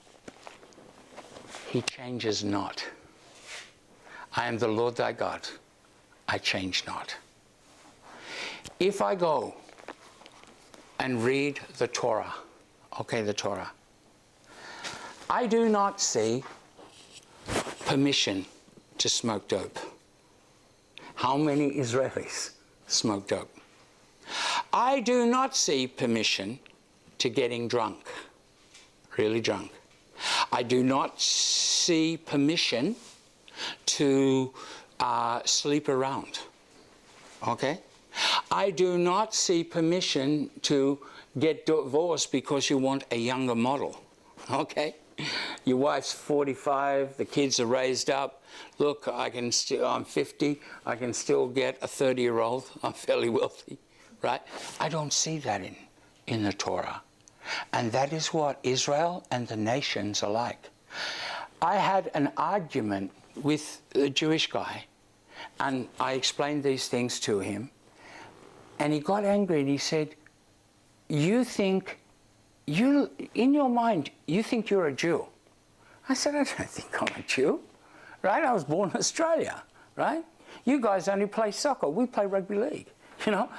he changes not. I am the Lord thy God. I change not. If I go and read the Torah, okay, the Torah, I do not see permission to smoke dope. How many Israelis smoke dope? I do not see permission to getting drunk, really drunk. I do not see permission to sleep around, okay? I do not see permission to get divorced because you want a younger model, okay? Your wife's 45, the kids are raised up. Look, I'm 50, I can still get a 30-year-old. I'm fairly wealthy, right? I don't see that in the Torah. And that is what Israel and the nations are like. I had an argument with a Jewish guy, and I explained these things to him, and he got angry and he said, in your mind, you think you're a Jew. I said, I don't think I'm a Jew, right? I was born in Australia, right? You guys only play soccer. We play rugby league, you know?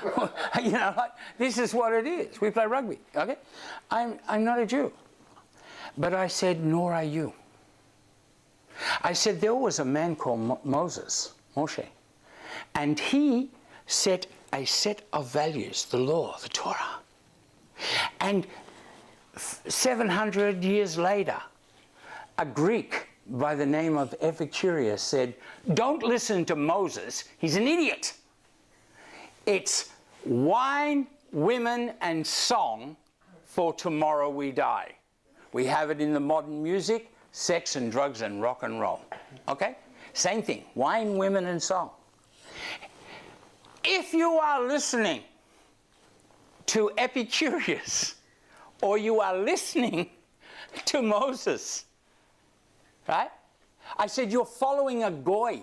Like, this is what it is. We play rugby, okay? I'm not a Jew. But I said, nor are you. I said, there was a man called Moshe, and he set a set of values, the law, the Torah. And 700 years later, a Greek by the name of Epicurus said, don't listen to Moses, he's an idiot. It's wine, women, and song, for tomorrow we die. We have it in the modern music, sex and drugs and rock and roll. Okay? Same thing, wine, women, and song. If you are listening to Epicurus, or you are listening to Moses, right? I said, you're following a goy,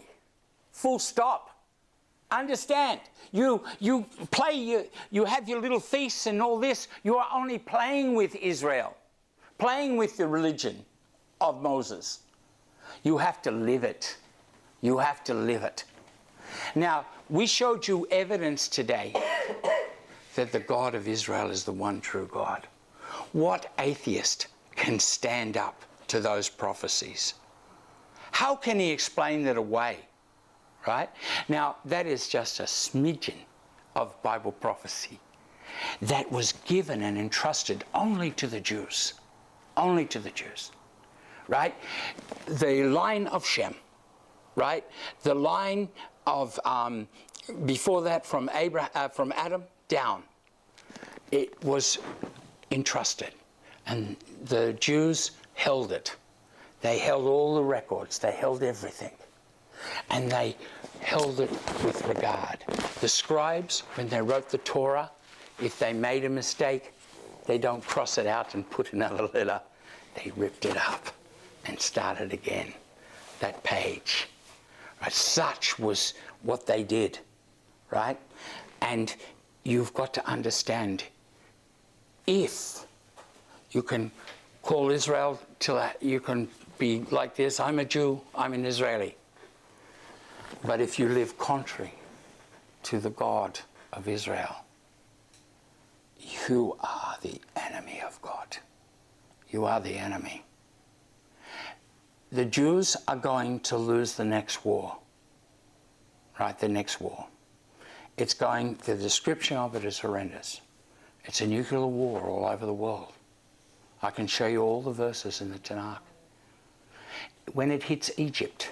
full stop. Understand, you play, you have your little feasts and all this, you are only playing with Israel, playing with the religion of Moses. You have to live it. You have to live it. Now, we showed you evidence today that the God of Israel is the one true God. What atheist can stand up to those prophecies? How can he explain that away? Right? Now, that is just a smidgen of Bible prophecy that was given and entrusted only to the Jews. Only to the Jews. Right? The line of Shem. Right? The line of, before that, from Adam down. It was entrusted. And the Jews held it. They held all the records. They held everything. And they held it with regard. The scribes, when they wrote the Torah, if they made a mistake, they don't cross it out and put another letter. They ripped it up and started again, that page. Right? Such was what they did, right? And you've got to understand, if you can call Israel till you can be like this, I'm a Jew, I'm an Israeli. But if you live contrary to the God of Israel, you are the enemy of God. You are the enemy. The Jews are going to lose the next war. Right, the next war. It's going, the description of it is horrendous. It's a nuclear war all over the world. I can show you all the verses in the Tanakh. When it hits Egypt,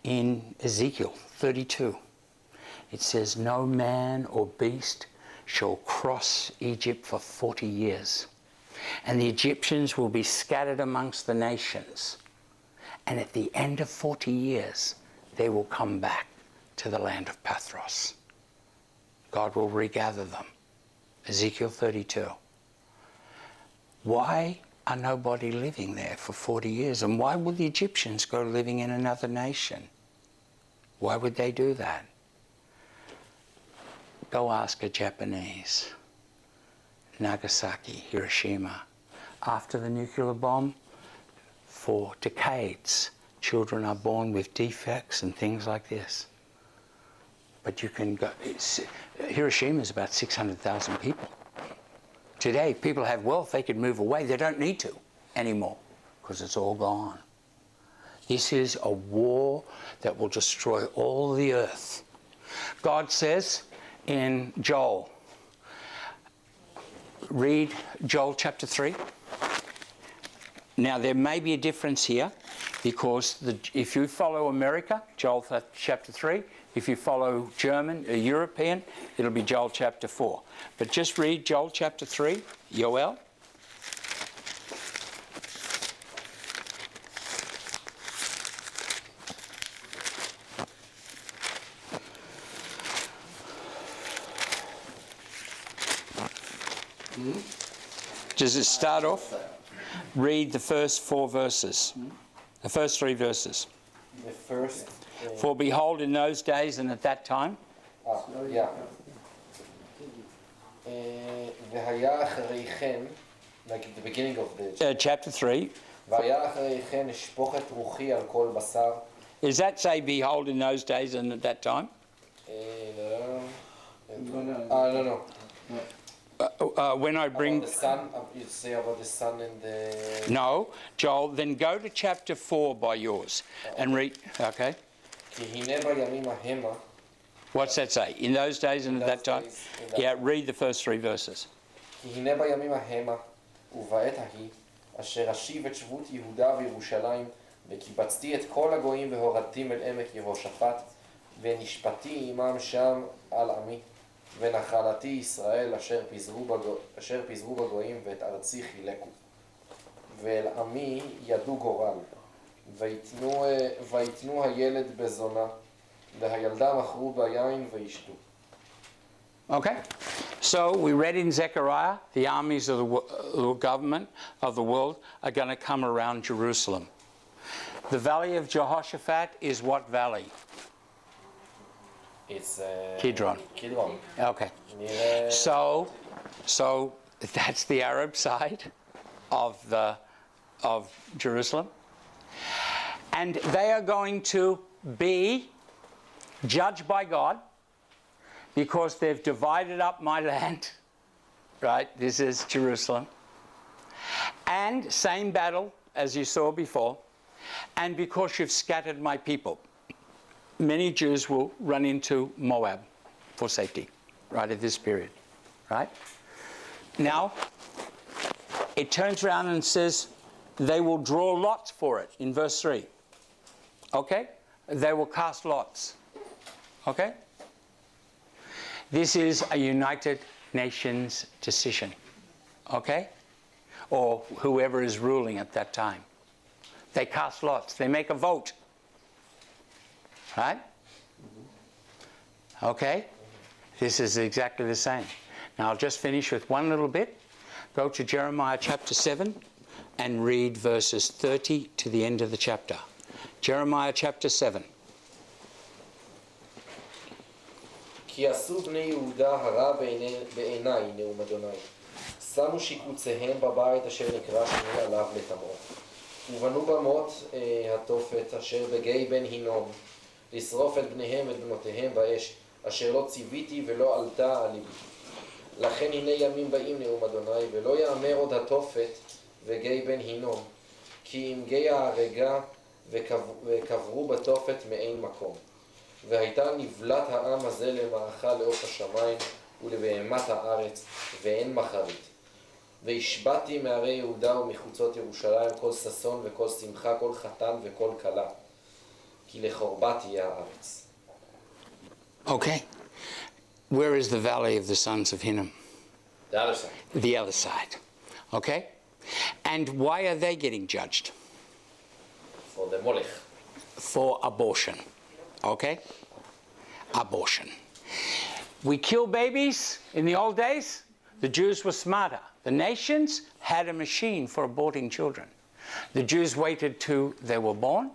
in Ezekiel 32, it says, no man or beast shall cross Egypt for 40 years. And the Egyptians will be scattered amongst the nations. And at the end of 40 years, they will come back to the land of Pathros. God will regather them. Ezekiel 32. Why are nobody living there for 40 years? And why would the Egyptians go living in another nation? Why would they do that? Go ask a Japanese. Nagasaki, Hiroshima. After the nuclear bomb, for decades, children are born with defects and things like this. But you can go, Hiroshima is about 600,000 people. Today, people have wealth, they could move away. They don't need to anymore because it's all gone. This is a war that will destroy all the earth. God says in Joel, read Joel chapter 3. Now, there may be a difference here because if you follow America, Joel chapter 3. If you follow German or European, it'll be Joel chapter 4. But just read Joel chapter 3, Yoel. Does it start off? Read the first 4 verses. The first 3 verses. The first... For behold, in those days and at that time. Yeah. והיה אחרי כן, like at the beginning of the... chapter 3. והיה אחרי כן אשפוך את רוחי על כל בשר. Does that say, behold, in those days and at that time? No. When I bring... About the sun, you say about the sun and the... No, Joel, then go to chapter 4 by yours and read, okay? כי הנה בימים ההמה. What's that say? In those days and at that time? Yeah, read the first 3 verses. כי הנה בימים ההמה ובעת ההיא אשר אשיב את שבות יהודה וירושלים וקיבצתי את כל הגויים והורדתים אל עמק יהושפט ונשפטי עמם שם על עמי ונחלתי ישראל אשר פיזרו בגויים ואת ארצי חילקו ואל עמי ידו גורל ויתנו הילד בזונה והילדה מכרו ביין וישתו. Okay, so we read in Zechariah, the armies of the government of the world are going to come around Jerusalem. The valley of Jehoshaphat is what valley? It's Kidron. Kidron. Okay. So that's the Arab side of Jerusalem. And they are going to be judged by God because they've divided up my land. Right? This is Jerusalem. And same battle as you saw before. And because you've scattered my people. Many Jews will run into Moab for safety, right, at this period, right? Now, it turns around and says they will draw lots for it in verse 3, okay? They will cast lots, okay? This is a United Nations decision, okay? Or whoever is ruling at that time. They cast lots, they make a vote. Right? Okay? This is exactly the same. Now I'll just finish with one little bit. Go to Jeremiah chapter 7 and read verses 30 to the end of the chapter. Jeremiah chapter 7. כי עשו בני יהודה הרע בעיניי, נאום אדוני. שמו שיקוציהם בבית אשר נקרא שמי עליו לתמרו. ובנו במות התופת אשר בגיא בן הינום. לשרוף את בניהם ואת בנותיהם באש, אשר לא ציוויתי ולא עלתה על ליבי. לכן הנה ימים באים נאום אדוני, ולא יאמר עוד התופת וגיא בן הינום, כי אם גיא ההרגה וקברו בתופת מאין מקום. והייתה נבלת העם הזה למאכל לעוף השמיים ולבהמת הארץ, ואין מחרית. והשבעתי מערי יהודה ומחוצות ירושלים כל ששון וכל שמחה, כל חתן וכל כלה. כי לחורבה תהיה הארץ. Okay. Where is the valley of the sons of Hinnom? The other side. The other side. Okay? And why are they getting judged? For the Molech. For abortion. Okay? abortion. We kill babies in the old days. The Jews were smarter. The nations had a machine for aborting children. The Jews waited till they were born,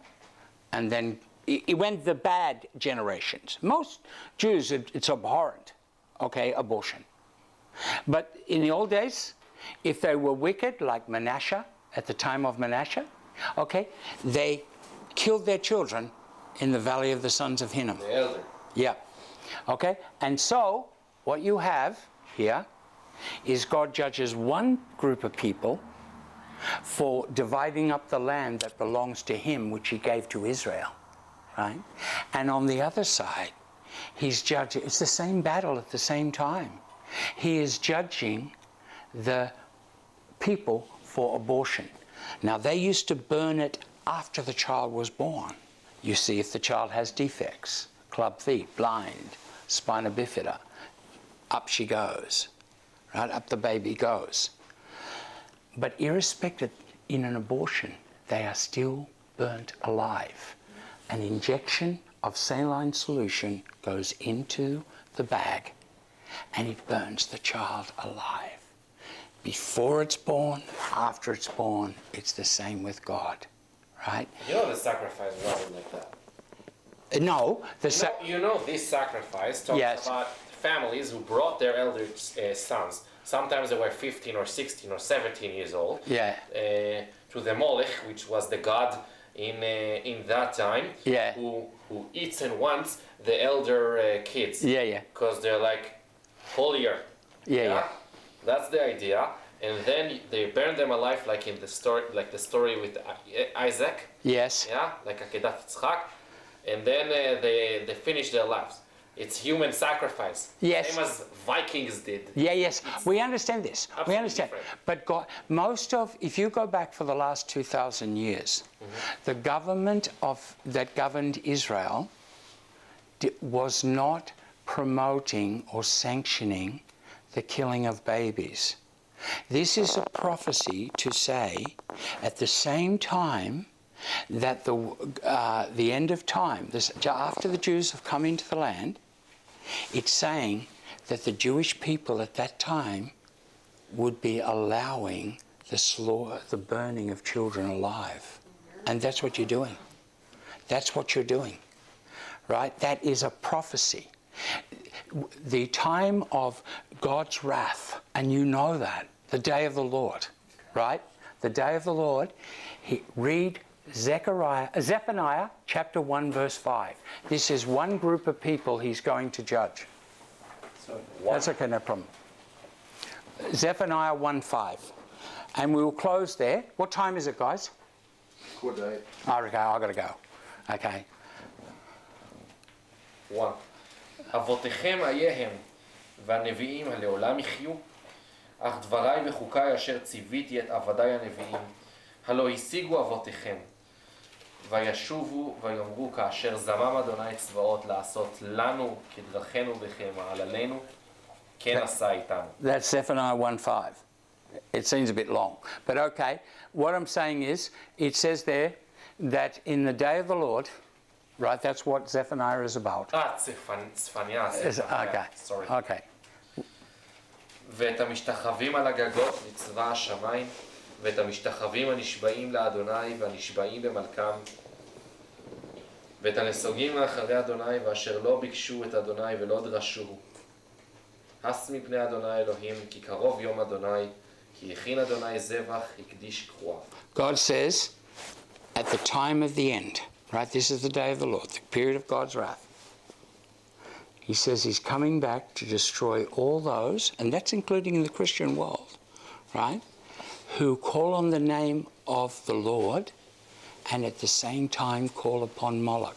and then it went the bad generations. Most Jews, it's abhorrent, okay, abortion. But in the old days, if they were wicked, like Manasseh, at the time of Manasseh, okay, they killed their children in the valley of the sons of Hinnom. The elder. Yeah. Okay? And so, what you have here is God judges one group of people for dividing up the land that belongs to him, which he gave to Israel. Right? And on the other side, he's judging, it's the same battle at the same time. He is judging the people for abortion. Now, they used to burn it after the child was born. You see if the child has defects, club feet, blind, spina bifida, up she goes, right? Up the baby goes. But irrespective, in an abortion, they are still burnt alive. An injection of saline solution goes into the bag and it burns the child alive. Before it's born, after it's born, it's the same with God, right? You know the sacrifice wasn't like that. No, You know this sacrifice talks Yes. about families who brought their elder sons. Sometimes they were 15 or 16 or 17 years old. Yeah. To the Molech, which was the god in that time, Yeah. who eats and wants the elder kids. Yeah, yeah. Because they're like holier. Yeah. That's the idea. And then they burn them alive, like in the story with Isaac. Yes. Yeah, like Akedat Yitzchak. And then they finish their lives. It's human sacrifice. Yes. Same as Vikings did. Yeah, yes. We understand this. We absolutely understand. different. But God, if you go back for the last 2,000 years, the government that governed Israel was not promoting or sanctioning the killing of babies. This is a prophecy to say, at the same time that the end of time, after the Jews have come into the land, it's saying that the Jewish people at that time would be allowing the burning of children alive. And that's what you're doing. That's what you're doing. Right? That is a prophecy. The time of God's wrath, and you know that, the day of the Lord, right? The day of the Lord, read Zephaniah chapter 1 verse 5. This is one group of people he's going to judge. Sorry. That's okay, no problem. Zephaniah 1:5. And we will close there. What time is it, guys? Good day. I've got to go. Okay. 1. אבותיכם איה הם, והנביאים הלעולם יחיו, אך דבריי וחוקיי אשר ציוויתי את עבדיי הנביאים, הלא השיגו אבותיכם, וישובו ויאמרו כאשר זמם אדוני צבאות לעשות לנו כדרכינו וכמעללינו, כן עשה איתנו. That's Zephaniah 1:5. It seems a bit long. But okay, what I'm saying is, it says there that in the day of the Lord, right, that's what Zephaniah is about. צפניה, Okay, sorry. okay. ואת המשתחווים על הגגות לצבא השמיים, ואת המשתחווים הנשבעים לאדוני והנשבעים במלכם, ואת הנסוגים לאחרי אדוני ואשר לא ביקשו את אדוני ולא דרשו. הס מפני אדוני אלוהים, כי קרוב יום אדוני, כי הכין אדוני זבח, הקדיש כרוע. God says, at the time of the end, right, this is the day of the Lord, the period of God's wrath. He says he's coming back to destroy all those, and that's including in the Christian world, right, who call on the name of the Lord and at the same time call upon Moloch.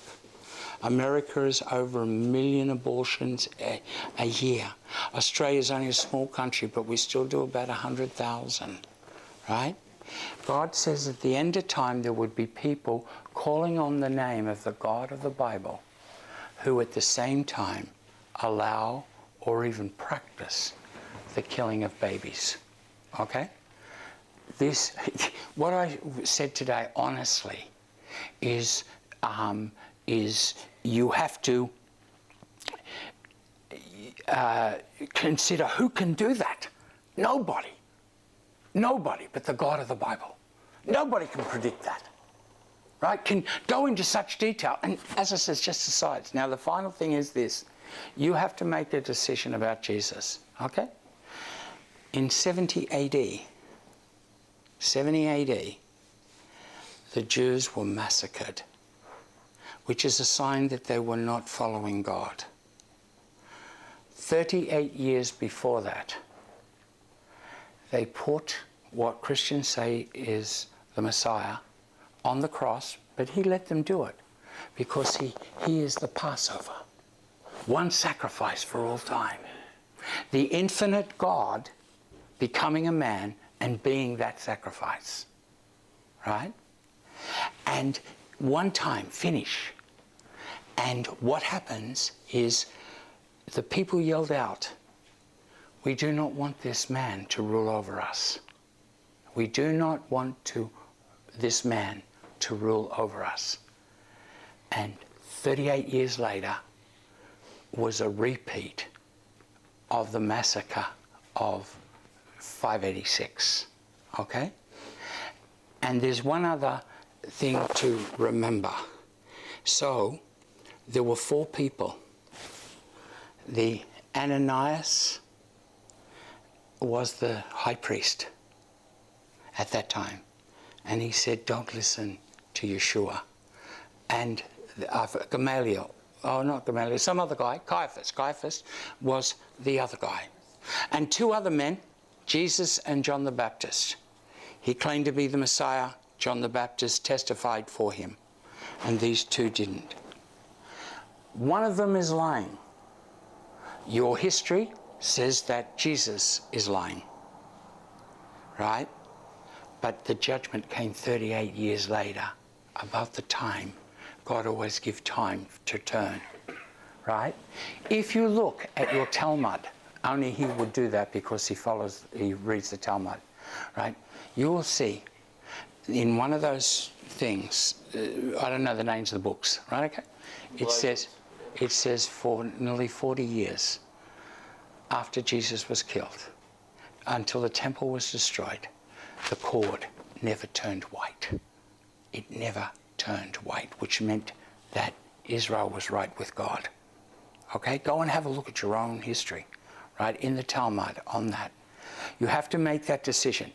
America is over 1 million abortions a year. Australia is only a small country, but we still do about 100,000, right? God says at the end of time there would be people calling on the name of the God of the Bible who at the same time allow or even practice the killing of babies. Okay? This, what I said today, honestly, is you have to consider who can do that. Nobody. Nobody but the God of the Bible. Nobody can predict that. Right? Can go into such detail. And as I said, it's just asides. Now the final thing is this. You have to make a decision about Jesus. Okay? In 70 AD, the Jews were massacred, which is a sign that they were not following God. 38 years before that, they put what Christians say is the Messiah on the cross, but he let them do it because he is the Passover. One sacrifice for all time. The infinite God becoming a man and being that sacrifice. Right? And one time, finish. And what happens is the people yelled out, "We do not want this man to rule over us. We do not want this man to rule over us." And 38 years later was a repeat of the massacre of 586. Okay? And there's one other thing to remember. So, there were 4 people. The Ananias was the high priest at that time. And he said, "Don't listen to Yeshua." And Gamaliel, not Gamaliel, some other guy, Caiaphas was the other guy. And 2 other men, Jesus and John the Baptist. He claimed to be the Messiah. John the Baptist testified for him. And these 2 didn't. One of them is lying. Your history says that Jesus is lying. Right? But the judgment came 38 years later. About the time. God always gives time to turn. Right? If you look at your Talmud, only he would do that because he reads the Talmud. Right? You will see in one of those things, I don't know the names of the books, right? Okay. It says for nearly 40 years after Jesus was killed, until the temple was destroyed, the cord never turned white. It never turned white, which meant that Israel was right with God. Okay? Go and have a look at your own history, right? In the Talmud on that. You have to make that decision.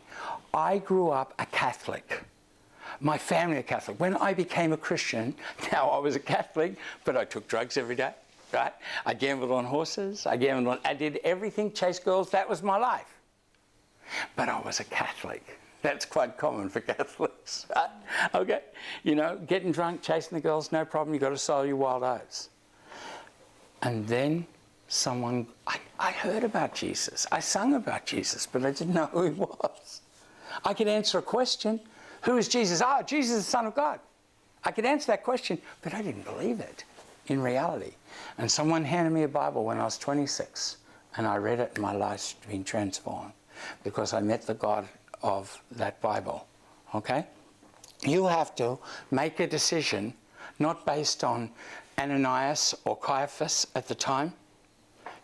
I grew up a Catholic. My family a Catholic. When I became a Christian, now I was a Catholic, but I took drugs every day, right? I gambled on horses. I did everything, chased girls. That was my life. But I was a Catholic. That's quite common for Catholics, right? Okay? You know, getting drunk, chasing the girls, no problem. You've got to sow your wild oats. And then I heard about Jesus. I sung about Jesus, but I didn't know who he was. I could answer a question. Who is Jesus? Oh, Jesus is the Son of God. I could answer that question, but I didn't believe it in reality. And someone handed me a Bible when I was 26, and I read it, and my life's been transformed because I met the God of that Bible. Okay? You have to make a decision not based on Ananias or Caiaphas at the time.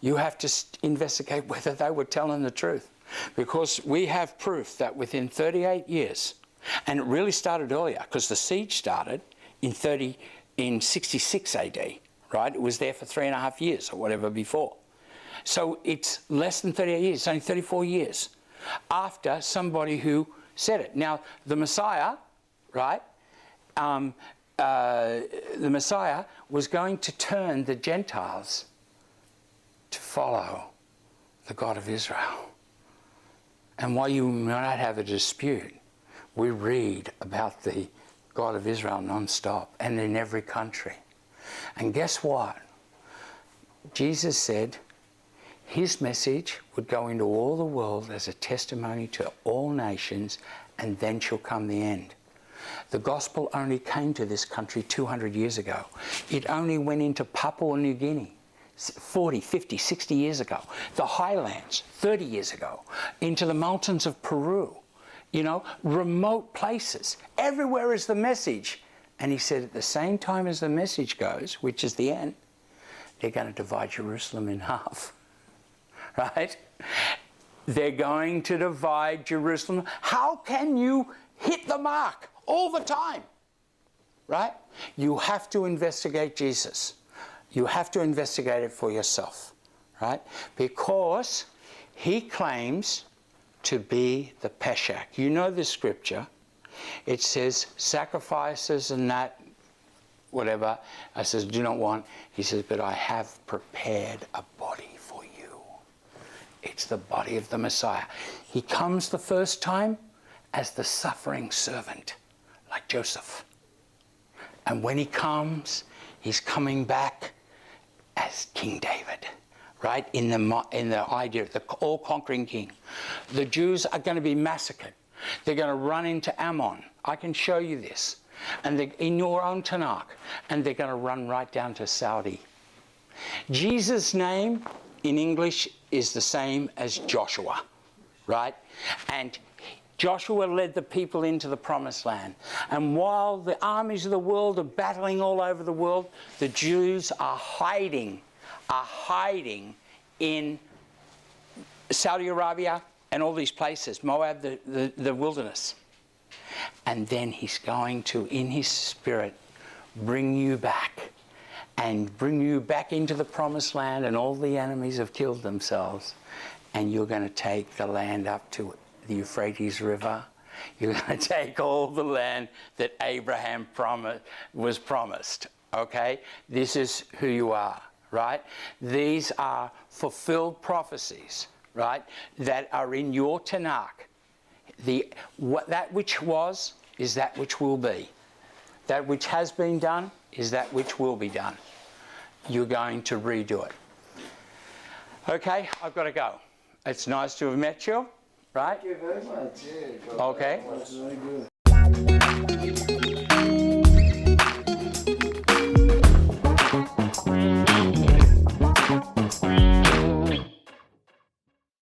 You have to investigate whether they were telling the truth. Because we have proof that within 38 years, and it really started earlier, because the siege started in 66 AD, right? It was there for 3.5 years or whatever before. So it's less than 38 years, it's only 34 years after somebody who said it. Now, the Messiah, right? The Messiah was going to turn the Gentiles to follow the God of Israel. And while you might have a dispute, we read about the God of Israel non-stop and in every country. And guess what? Jesus said his message would go into all the world as a testimony to all nations, and then shall come the end. The gospel only came to this country 200 years ago. It only went into Papua New Guinea 40, 50, 60 years ago. The highlands 30 years ago. Into the mountains of Peru. You know, remote places. Everywhere is the message. And he said at the same time as the message goes, which is the end, they're going to divide Jerusalem in half. right? They're going to divide Jerusalem. How can you hit the mark all the time? Right? You have to investigate Jesus. You have to investigate it for yourself, right? Because he claims to be the Peshach. You know the scripture. It says sacrifices and that, whatever. I says, do not want. He says, but I have prepared a body for you. It's the body of the Messiah. He comes the first time as the suffering servant, like Joseph. And when he comes, he's coming back as King David, right? In the idea of the all-conquering king. The Jews are going to be massacred. They're going to run into Ammon. I can show you this. And in your own Tanakh. And they're going to run right down to Saudi. Jesus' name in English is the same as Joshua, right? And Joshua led the people into the promised land. And while the armies of the world are battling all over the world, the Jews are hiding in Saudi Arabia and all these places, Moab, the wilderness. And then he's going to, in his spirit, bring you back and bring you back into the promised land, and all the enemies have killed themselves. And you're going to take the land up to the Euphrates River. You're going to take all the land that Abraham was promised, okay? This is who you are, right? These are fulfilled prophecies, right, that are in your Tanakh. That which was is that which will be. That which has been done is that which will be done. You're going to redo it. Okay, I've got to go. It's nice to have met you. Right? Thank you very much. Okay. That's very good.